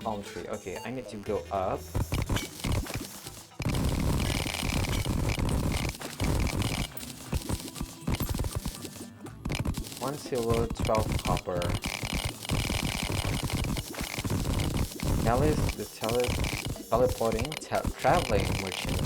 Speaker 1: palm tree. Okay, I need to go up. One silver, 12 copper. Alice, the teleporting traveling merchant.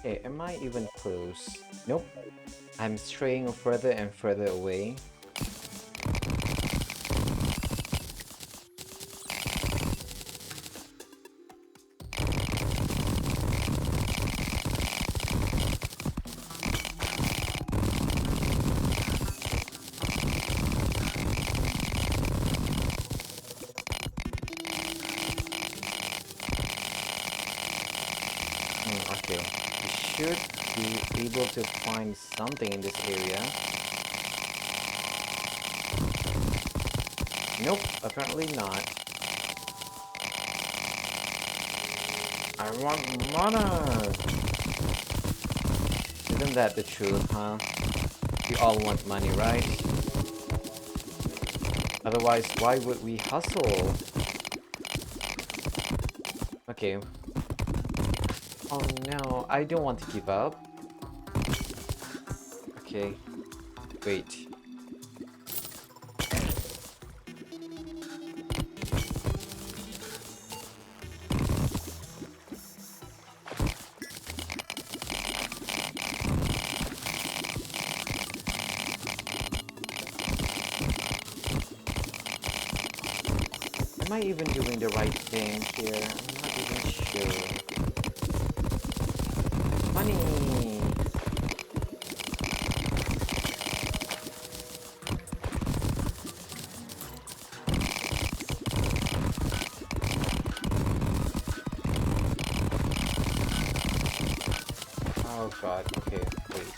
Speaker 1: Okay, am I even close? Nope. I'm straying further and further away. Okay. We should be able to find something in this area. Nope, apparently not. I want mana! Isn't that the truth, huh? We all want money, right? Otherwise, why would we hustle? Okay. Oh no, I don't want to give up. Okay. Wait. Am I even doing the right thing here? I'm not even sure. Money! Oh god, okay, wait.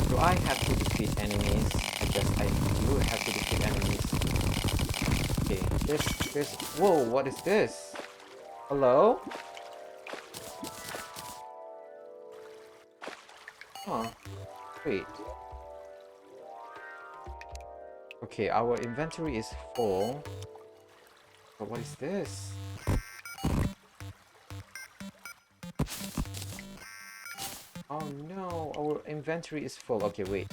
Speaker 1: Do I have to defeat enemies? I guess I do have to defeat enemies. Okay, this, whoa, what is this? Hello? Huh, wait. Okay, our inventory is full. But what is this? Oh no, our inventory is full. Okay, wait.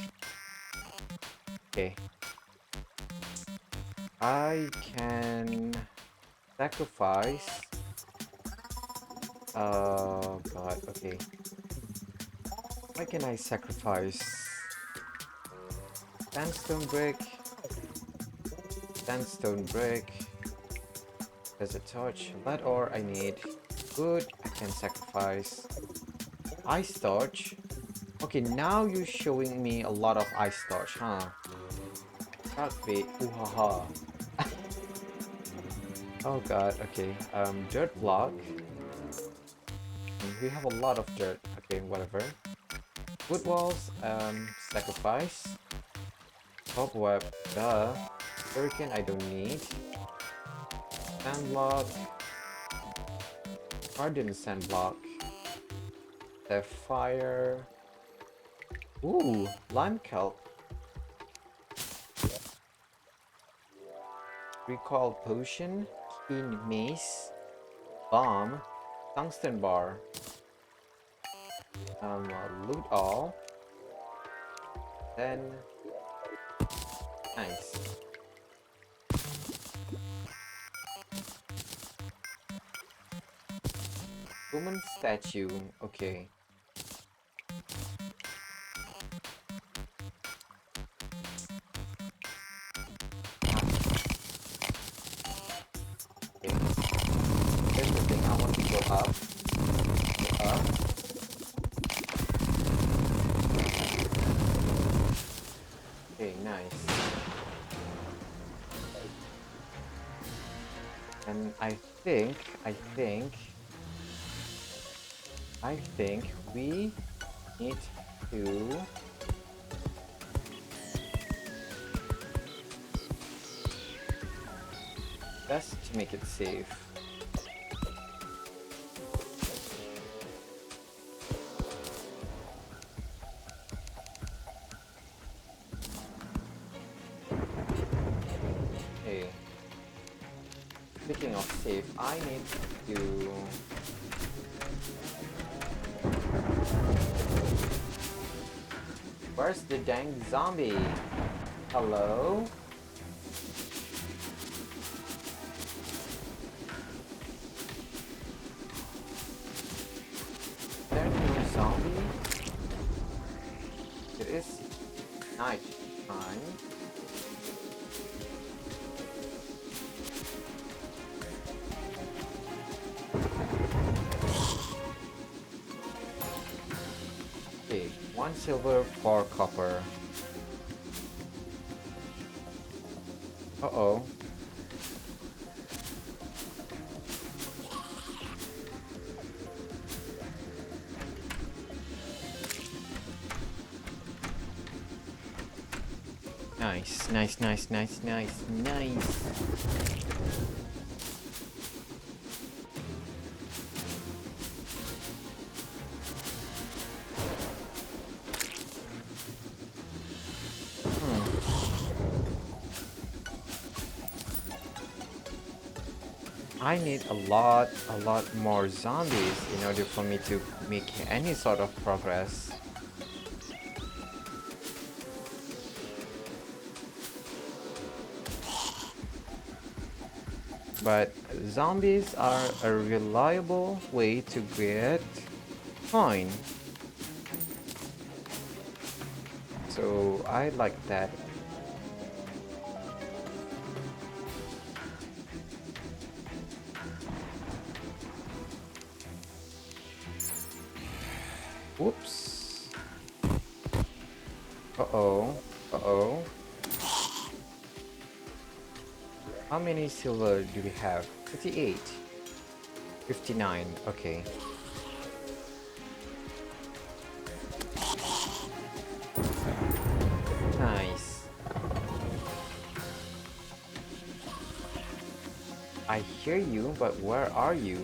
Speaker 1: Okay. I can sacrifice. Oh god, okay. Why can I sacrifice? Sandstone brick. Sandstone brick. There's a torch. Lead ore I need. Wood I can sacrifice. Ice torch. Okay, now you're showing me a lot of ice torch, huh? Wait. Ooh ha ha. Oh god, okay. Dirt block. We have a lot of dirt. Okay, whatever. Wood walls, sacrifice. Cobweb, duh. Hurricane I don't need. Sand block. Hardened sand block. Sapphire. Ooh, lime kelp. Recall potion. Keen mace. Bomb. Tungsten bar. Loot all. Then nice. Woman statue. Okay. Okay. Here's the thing. I want to go up. Go up. Okay, nice. And I think we need to just to make it safe. Okay. Speaking of safe, I need to where's the dang zombie? Hello? There's no zombie? It is night time. Okay, 1 silver, 4 copper. Uh-oh. Nice, nice, nice, nice, nice, nice. I need a lot more zombies in order for me to make any sort of progress. But zombies are a reliable way to get coin. So I like that. Whoops. Uh-oh. Uh-oh. How many silver do we have? 58. 59. Okay. Nice. I hear you, but where are you?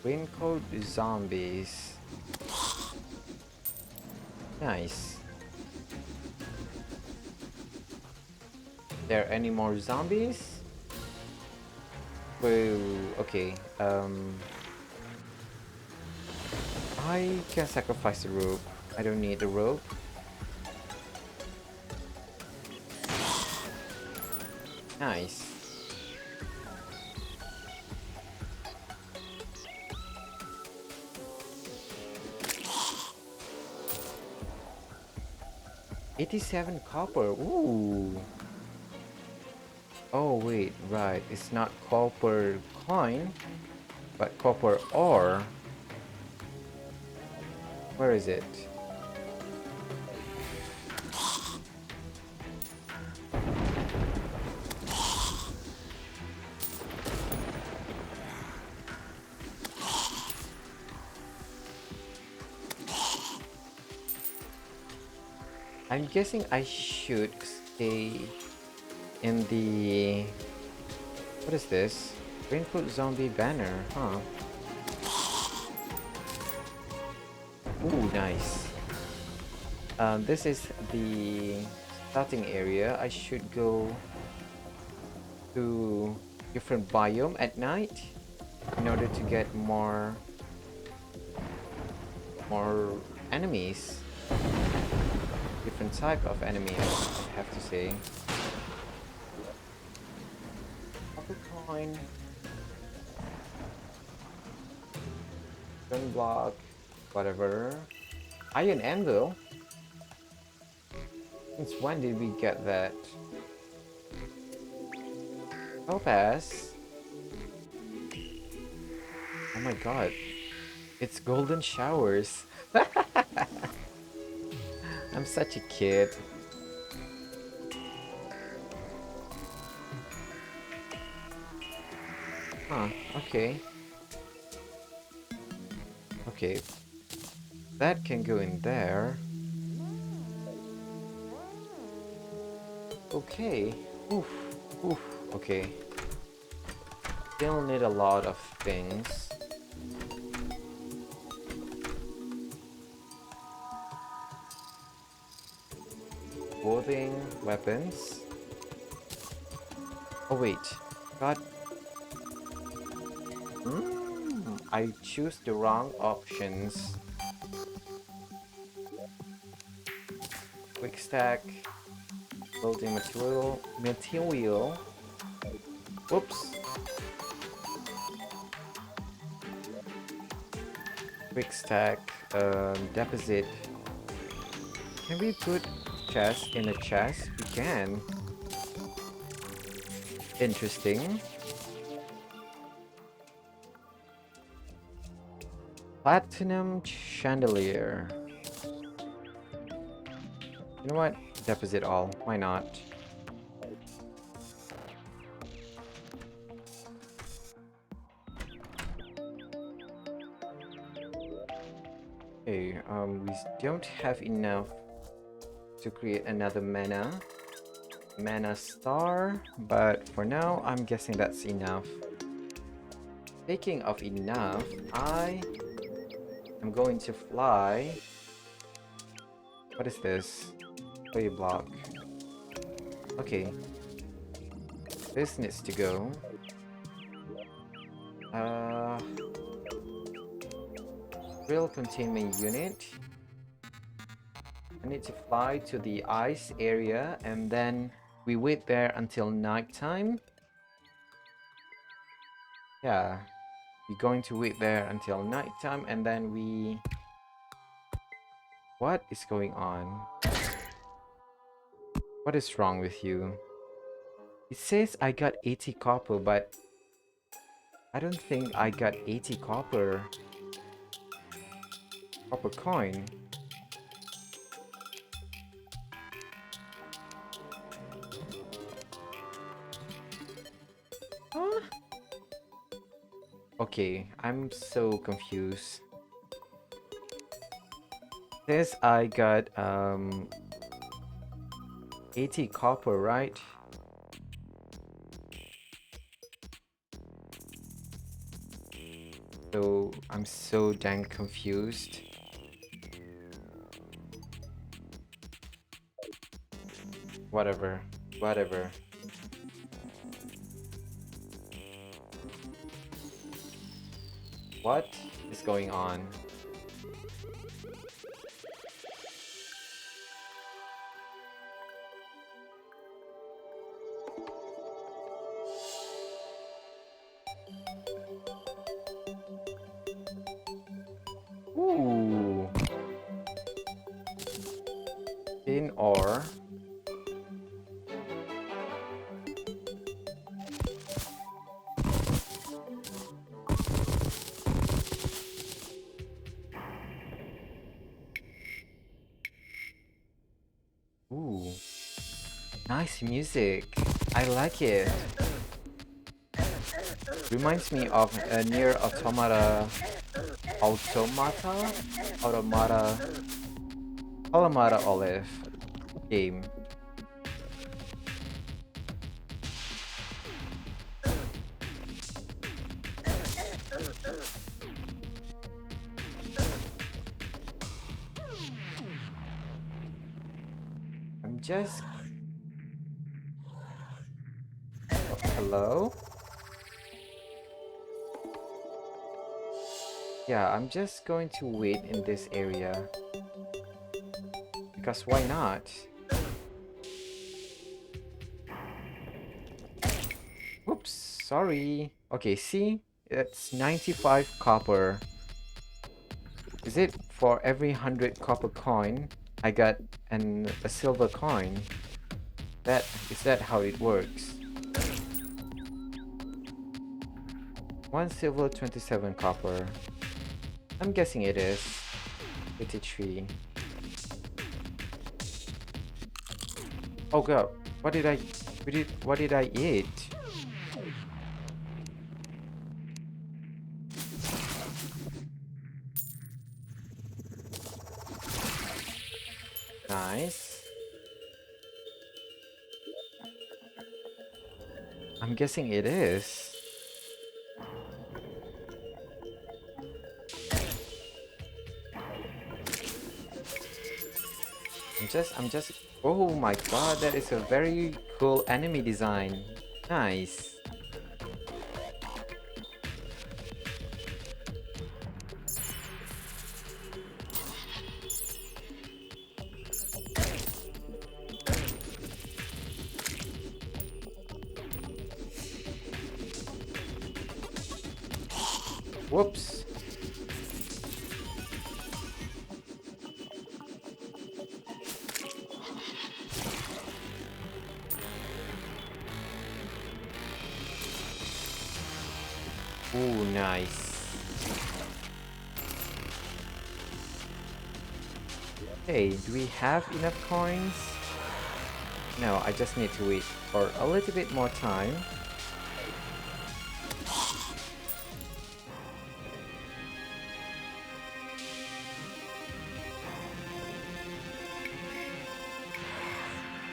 Speaker 1: Raincoat zombies. Nice. There any more zombies? Whoa, okay. I can sacrifice the rope. I don't need the rope. Nice. $87 copper. Ooh. Oh wait, right. It's not copper coin, but copper ore. Where is it? I'm guessing I should stay in the... What is this? Raincoat zombie banner, huh? Ooh, nice. This is the starting area. I should go to different biome at night in order to get more enemies. Different type of enemy, I have to say. Copper coin. Stone block. Whatever. Iron anvil. Since when did we get that? Topaz. Oh my god. It's golden showers. I'm such a kid. Huh, okay. Okay. That can go in there. Okay. Oof. Oof. Okay. Still need a lot of things. Clothing, weapons. Oh wait. God. I choose the wrong options. Quick stack. Clothing material. Whoops. Quick stack. Deposit. Can we put chest in a chest? We can. Interesting. Platinum chandelier. You know what? Deposit all. Why not? Okay, we don't have enough to create another mana star, but for now I'm guessing that's enough. Speaking of enough, I am going to fly. What is this? Play block. Okay, this needs to go. Drill containment unit. I need to fly to the ice area and then we wait there until nighttime. Yeah, we're going to wait there until nighttime and then we... What is going on? What is wrong with you? It says I got 80 copper, but I don't think I got 80 copper coin. Huh? Okay, I'm so confused. Says I got 80 copper, right? So I'm so dang confused. Whatever, whatever. What is going on? Ooh. In ore. Ooh. Nice music. I like it. Reminds me of a near automata olive game. I'm just... Oh, hello? Yeah, I'm just going to wait in this area. Because why not? Oops, sorry. Okay, see? It's 95 copper. Is it for every 100 copper coin, I got a silver coin? Is that how it works? 1 silver, 27 copper. I'm guessing it is 83. Oh god, what did I eat? Nice. I'm guessing it is. I'm just... Oh my god, that is a very cool enemy design. Nice. Whoops. Ooh, nice. Hey, do we have enough coins? No, I just need to wait for a little bit more time.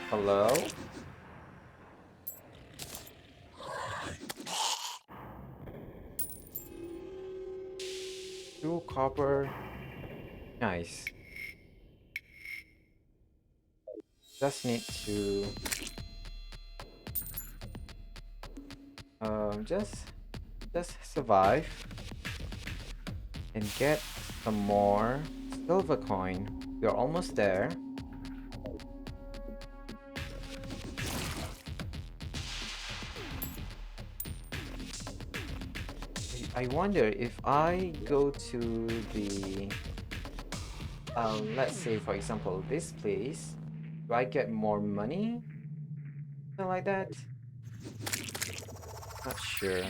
Speaker 1: Hello? Two copper. Nice. Just need to... just survive and get some more silver coin. We're almost there. I wonder if I go to the let's say for example this place, do I get more money? Something like that? Not sure.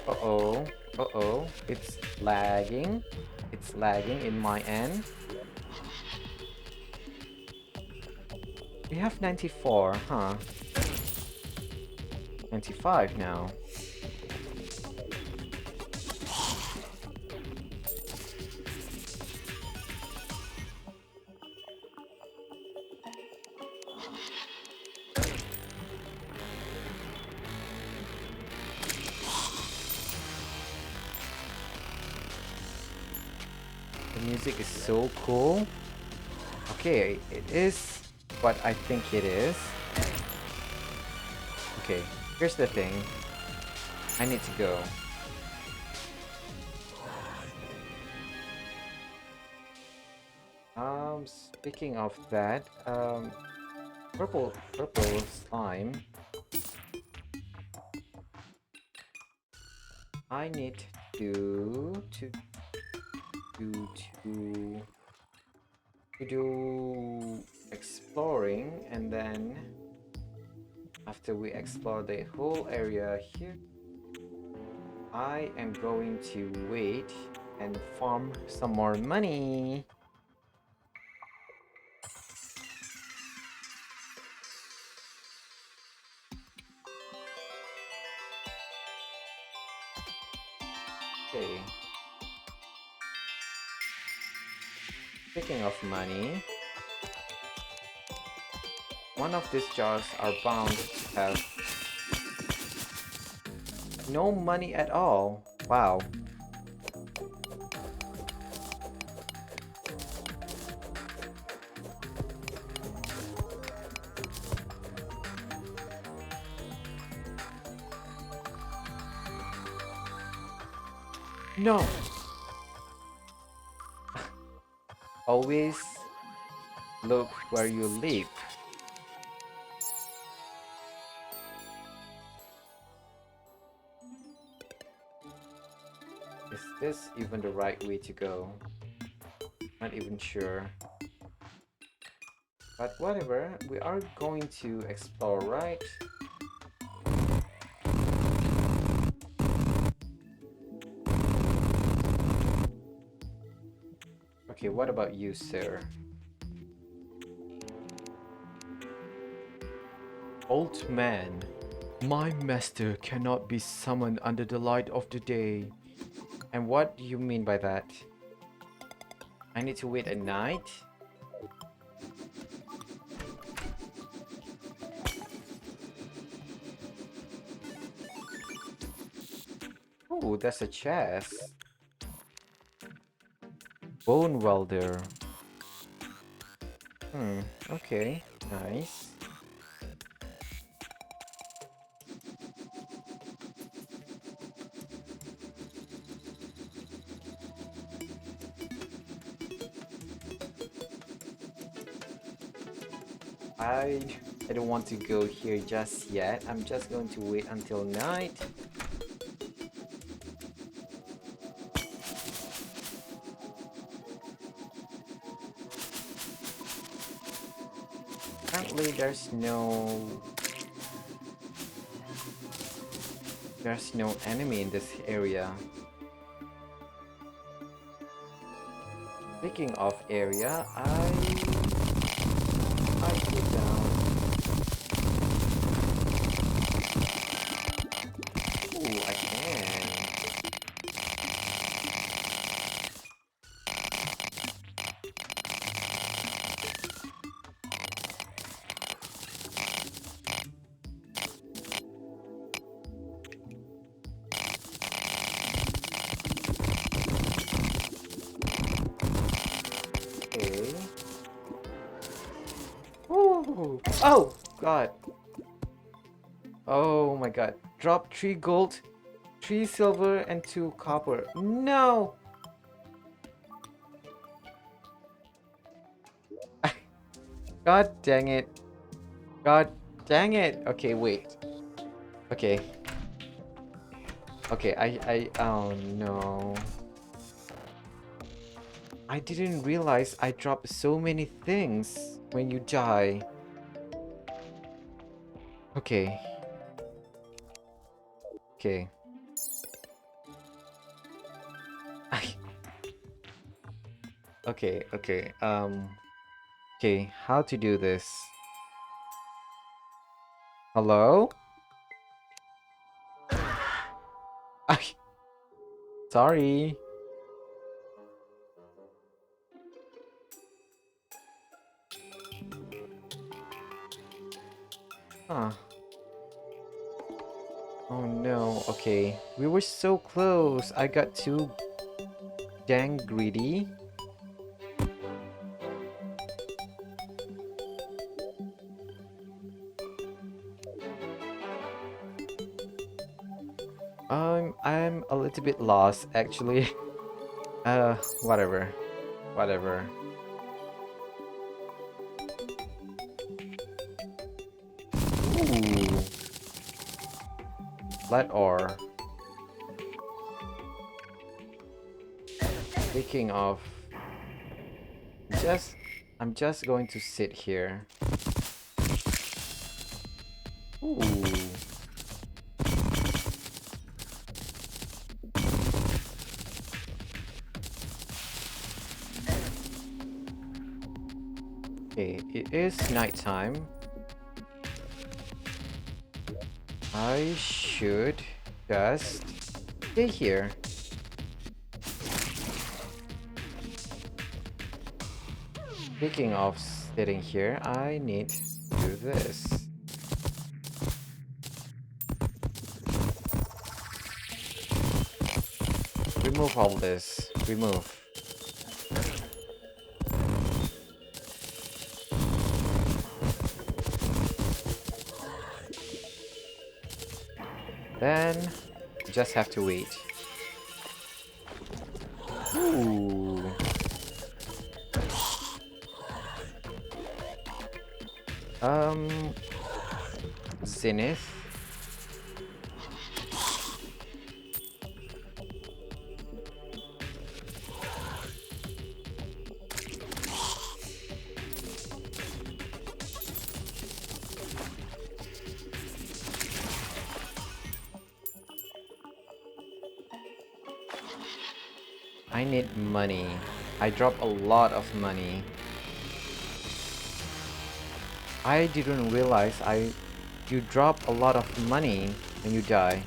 Speaker 1: Uh-oh. Uh-oh. It's lagging. It's lagging in my end. We have 94, huh? 95 now. The music is so cool. Okay, it is what I think it is. Okay, here's the thing. I need to go. Speaking of that, purple slime. I need to to to do exploring, and then after we explore the whole area here, I am going to wait and farm some more money. Okay. Speaking of money, one of these jars are bound to have no money at all. Wow. No. Always look where you live. Is this even the right way to go? Not even sure. But whatever, we are going to explore, right? Okay, what about you, sir? Old man, my master cannot be summoned under the light of the day. And what do you mean by that? I need to wait at night? Oh, that's a chest. Bone welder. Okay, nice. I don't want to go here just yet. I'm just going to wait until night. Apparently there's no enemy in this area. Speaking of area, I go down. Ooh, I can. Okay. Oh, God. Oh my God. Drop 3 gold, 3 silver, and 2 copper. No! God dang it. God dang it. Okay, wait. Okay. Okay, oh no. I didn't realize I dropped so many things when you die. Okay. Okay. Okay, okay. Okay, how to do this? Hello? Sorry. Huh. Oh no, okay. We were so close. I got too dang greedy. I'm a little bit lost actually. Whatever. Whatever. Ooh. Let ore. Speaking of, I'm just going to sit here. Ooh. Okay, it is nighttime. I should just stay here. Speaking of sitting here, I need to do this. Remove all this. Remove. Then, just have to wait. Ooh. Zenith. I need money. I drop a lot of money. I didn't realize you drop a lot of money when you die.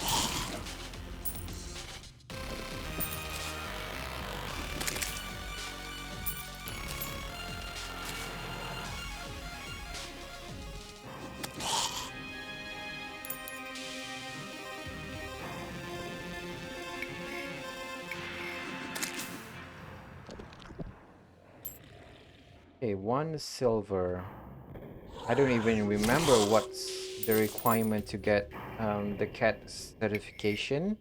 Speaker 1: Okay, 1 silver. I don't even remember what's the requirement to get the cat certification.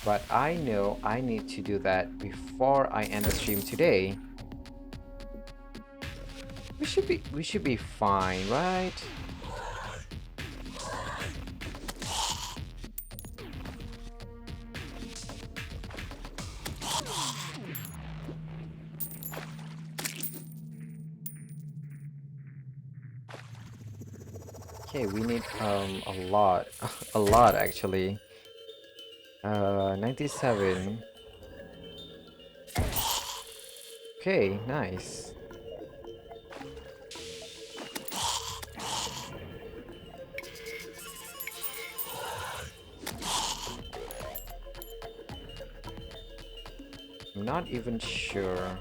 Speaker 1: But I know I need to do that before I end the stream today. We should be fine, right? Okay, we need a lot. A lot actually. 97. Okay, nice. I'm not even sure.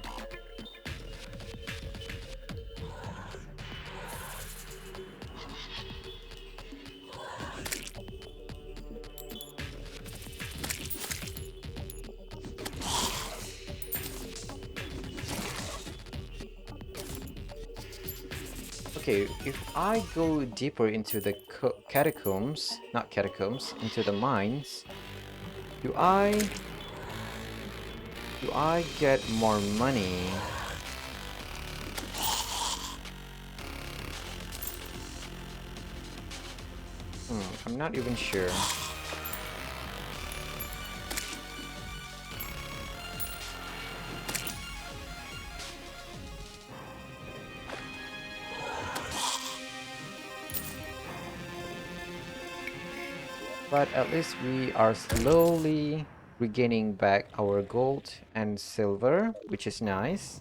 Speaker 1: Okay, if I go deeper into the catacombs, not catacombs, into the mines, do I get more money? I'm not even sure. But at least we are slowly regaining back our gold and silver, which is nice.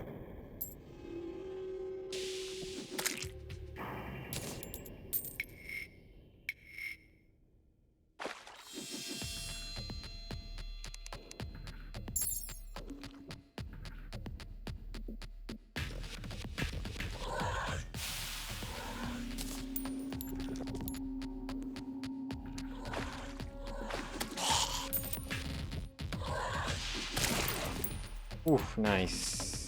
Speaker 1: Oof, nice.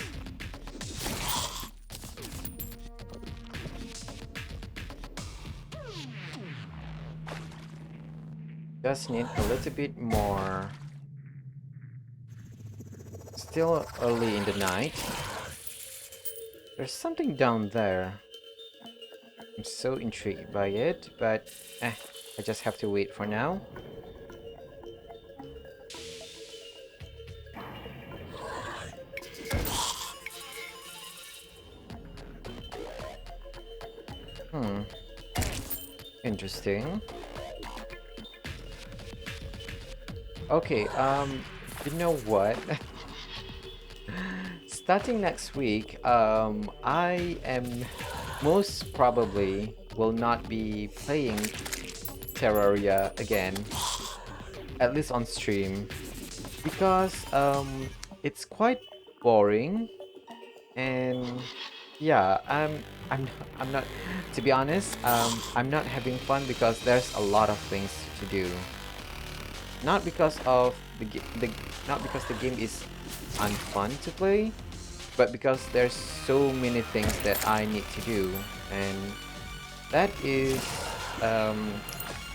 Speaker 1: Just need a little bit more. Still early in the night. There's something down there. I'm so intrigued by it, but I just have to wait for now. Hmm. Interesting. Okay, you know what? Starting next week, I am most probably will not be playing Terraria again, at least on stream, because it's quite boring, and yeah, I'm not, to be honest, I'm not having fun because there's a lot of things to do. Not because of not because the game is unfun to play, but because there's so many things that I need to do, and that is um,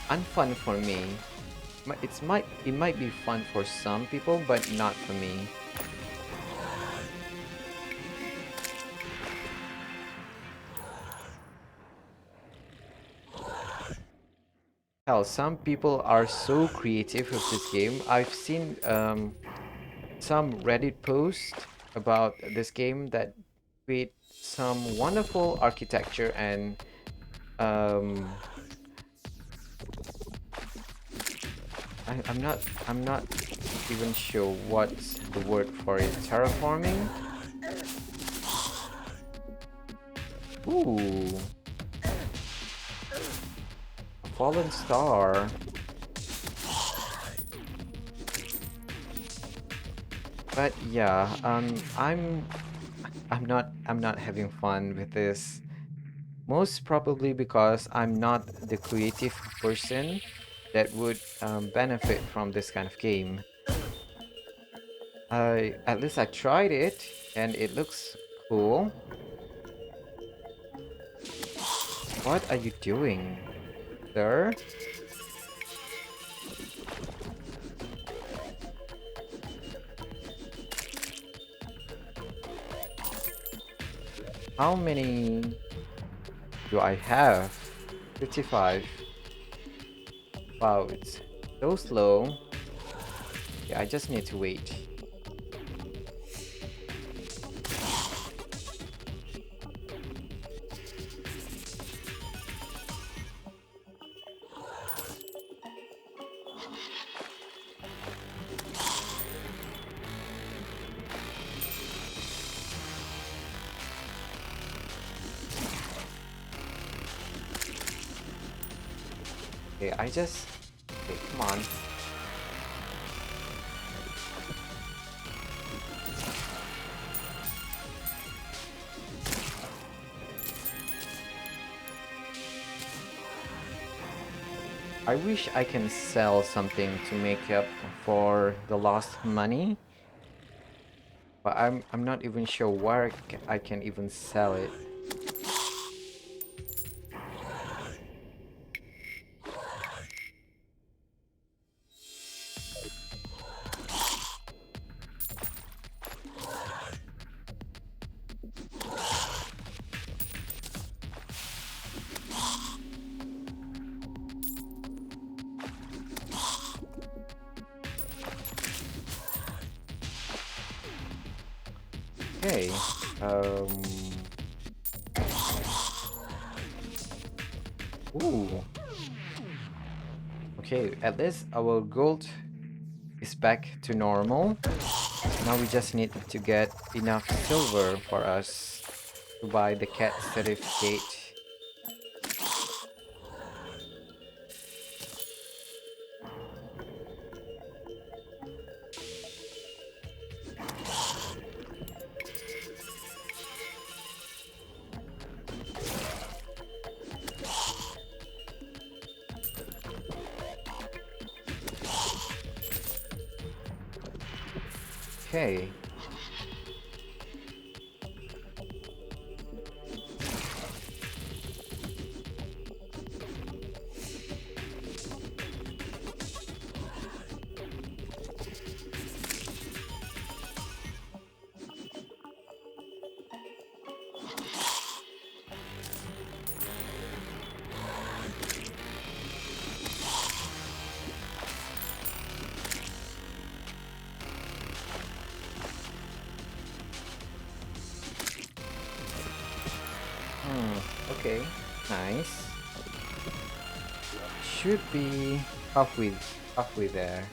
Speaker 1: unfun for me. It might be fun for some people, but not for me. Hell, some people are so creative with this game. I've seen some Reddit posts about this game that create some wonderful architecture and um, I'm not even sure what's the word for it. Terraforming? Ooh, a fallen star. But yeah, I'm not having fun with this. Most probably because I'm not the creative person that would benefit from this kind of game. At least I tried it and it looks cool. What are you doing, sir? How many do I have? 55. Wow, it's so slow. Yeah, I just need to wait. Okay, okay, come on. I wish I can sell something to make up for the lost money, but I'm not even sure where I can even sell it. Okay. Um. Ooh. Okay, at least our gold is back to normal. Now we just need to get enough silver for us to buy the cat certificate. Okay. Okay. Nice. Should be halfway there.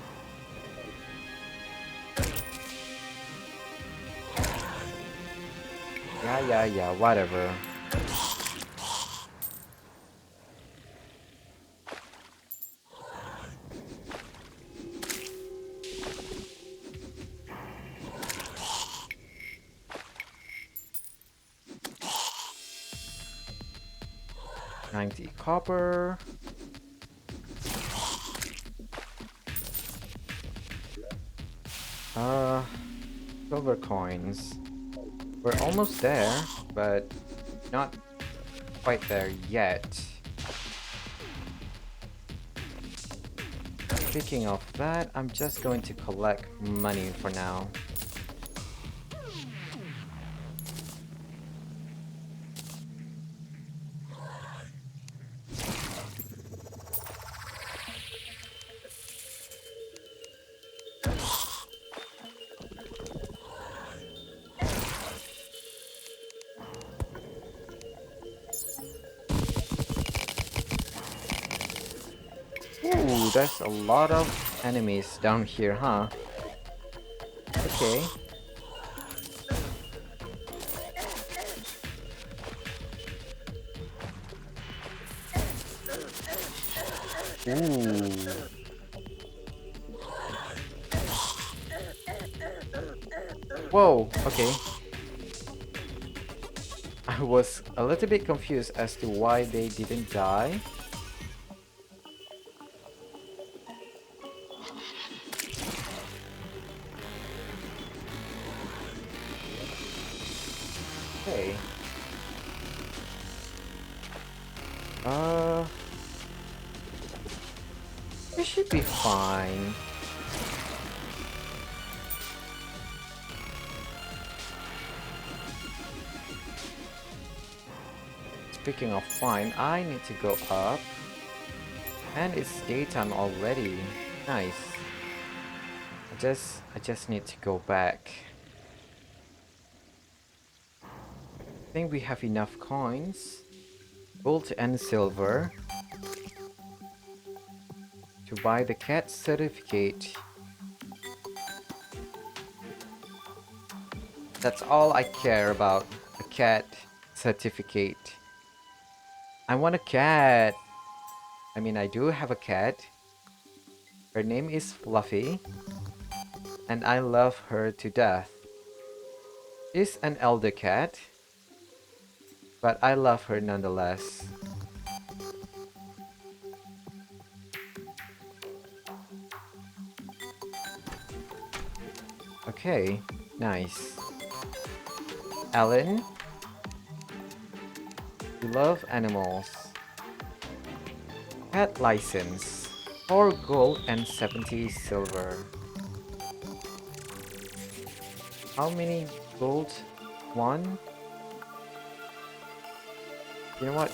Speaker 1: Yeah, whatever. $90 copper. Uh, silver coins. We're almost there, but not quite there yet. Speaking of that, I'm just going to collect money for now. Ooh, there's a lot of enemies down here, huh? Okay. Ooh. Whoa, okay. I was a little bit confused as to why they didn't die. Okay. Uh, it should be fine. Speaking of fine, I need to go up. And it's daytime already. Nice. I just need to go back. I think we have enough coins, gold and silver, to buy the cat certificate. That's all I care about, a cat certificate. I want a cat. I mean, I do have a cat. Her name is Fluffy, and I love her to death. She's an elder cat, but I love her nonetheless. Okay, nice. Alan, you love animals. Pet license. 4 gold and 70 silver. How many gold? 1? You know what?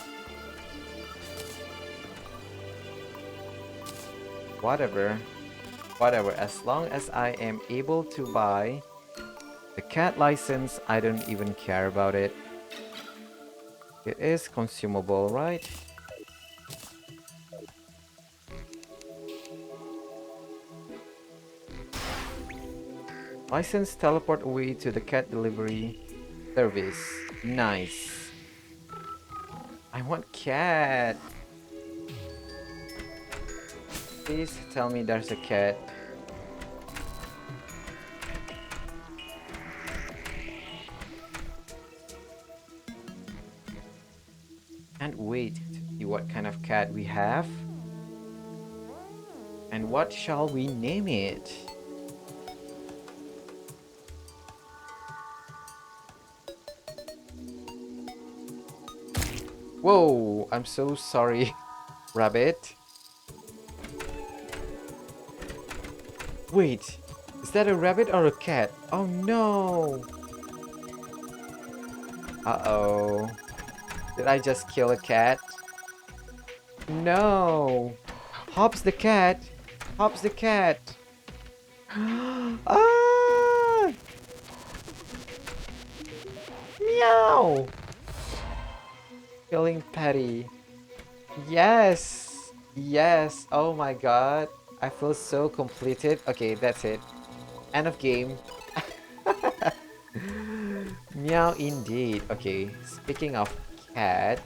Speaker 1: Whatever. Whatever. As long as I am able to buy The cat license, I don't even care about it. It is consumable, right? License teleport away to the cat delivery service. Nice. I want cat. Please tell me there's a cat. Can't wait to see what kind of cat we have. And what shall we name it? Whoa, I'm so sorry, rabbit. Wait, is that a rabbit or a cat? Oh no! Uh-oh. Did I just kill a cat? No! Hops the cat! Hops the cat! Ah! Meow! Killing Patty. Yes! Yes! Oh my god. I feel so completed. Okay, that's it. End of game. Meow indeed. Okay, speaking of cat,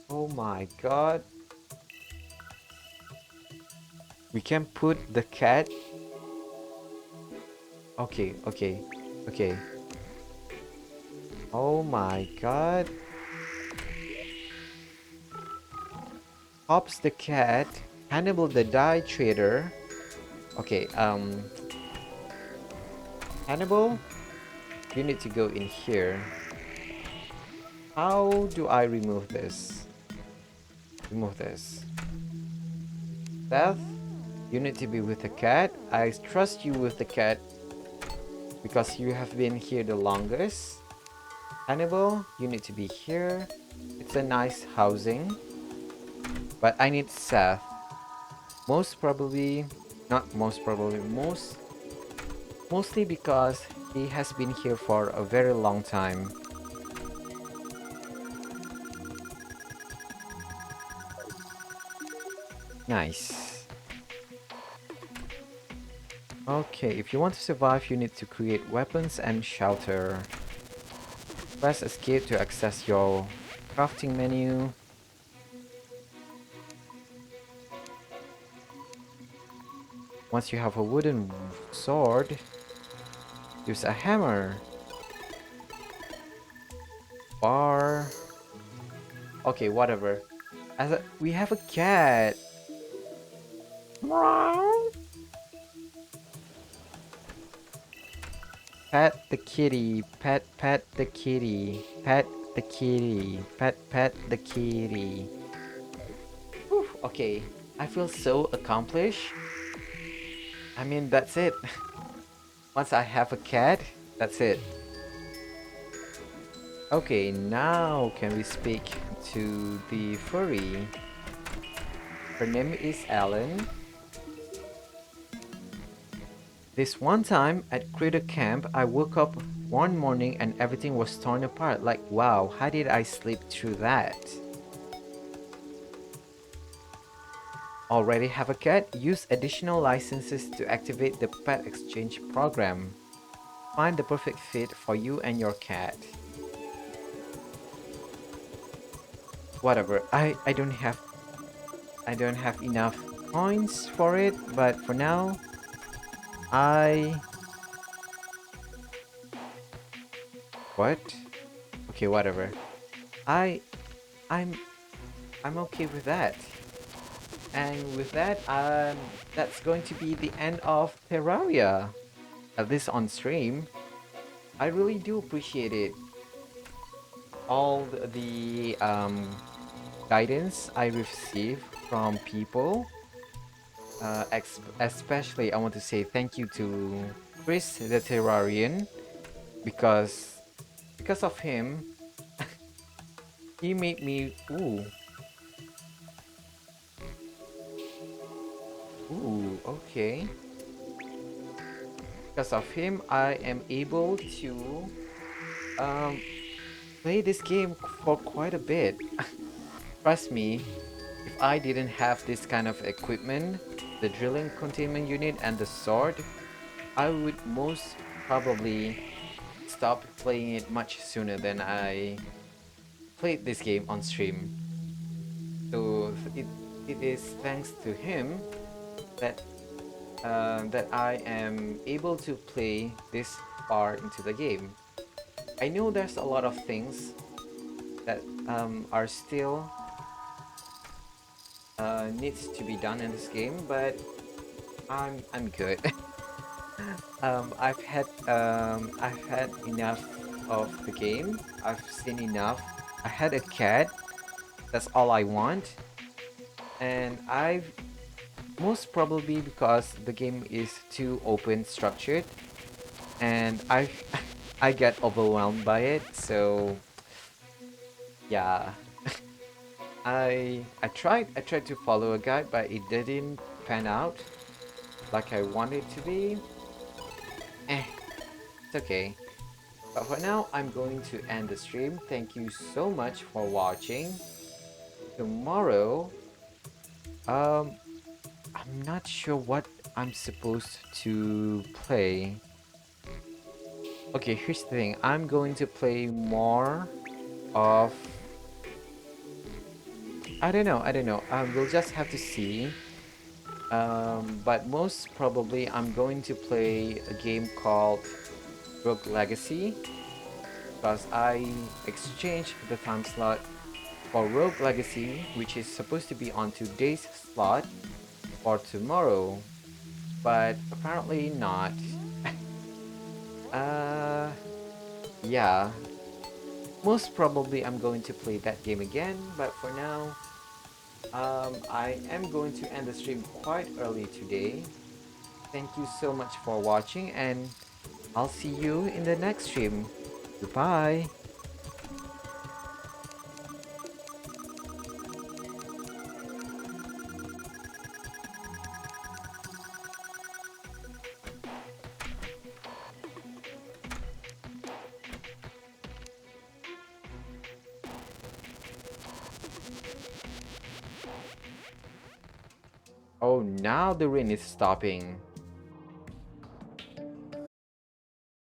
Speaker 1: Oh my god. We can put the cat... Okay, okay, okay. Oh my god. Hops the cat. Hannibal the dye trader. Okay, Hannibal, you need to go in here. How do I remove this? Remove this. Beth, you need to be with the cat. I trust you with the cat because you have been here the longest. Hannibal, you need to be here. It's a nice housing. But I need Seth. Most probably, not most probably, mostly because he has been here for a very long time. Nice. Okay, if you want to survive, you need to create weapons and shelter. Press escape to access your crafting menu. Once you have a wooden sword, use a hammer. Bar. Okay, whatever. We have a cat. Pet the kitty, pet the kitty, pet the kitty, pet the kitty. Whew, okay, I feel so accomplished. I mean, that's it. Once I have a cat, that's it. Okay, now can we speak to the furry? Her name is Ellen. This one time at Critter Camp, I woke up one morning and everything was torn apart. Like, wow, how did I sleep through that? Already have a cat? Use additional licenses to activate the pet exchange program. Find the perfect fit for you and your cat. Whatever, I don't have enough coins for it, but for now, what? Okay, whatever. I I'm I'm okay with that. And with that, that's going to be the end of Terraria. At least on stream. I really do appreciate it. All the guidance I receive from people. Especially, I want to say thank you to Chris the Terrarian because of him, he made me ooh Ooh, okay. Because of him, I am able to um, play this game for quite a bit. Trust me, if I didn't have this kind of equipment, the drilling containment unit and the sword, I would most probably stop playing it much sooner than I played this game on stream. So it is thanks to him that that I am able to play this far into the game. I know there's a lot of things that are still needs to be done in this game, but I'm good. I've had enough of the game. I've seen enough. I had a cat. That's all I want, and I've most probably because the game is too open structured, and I get overwhelmed by it. So yeah, I tried to follow a guide, but it didn't pan out like I wanted to be. Eh, it's okay. But for now, I'm going to end the stream. Thank you so much for watching. Tomorrow, um, I'm not sure what I'm supposed to play. Okay, here's the thing. I'm going to play more of... I don't know. We'll just have to see. But most probably I'm going to play a game called Rogue Legacy because I exchanged the time slot for Rogue Legacy, which is supposed to be on today's slot for tomorrow, but apparently not. uh, yeah, most probably I'm going to play that game again, but for now, I am going to end the stream quite early today. Thank you so much for watching, and I'll see you in the next stream. Goodbye. Oh, now the rain is stopping.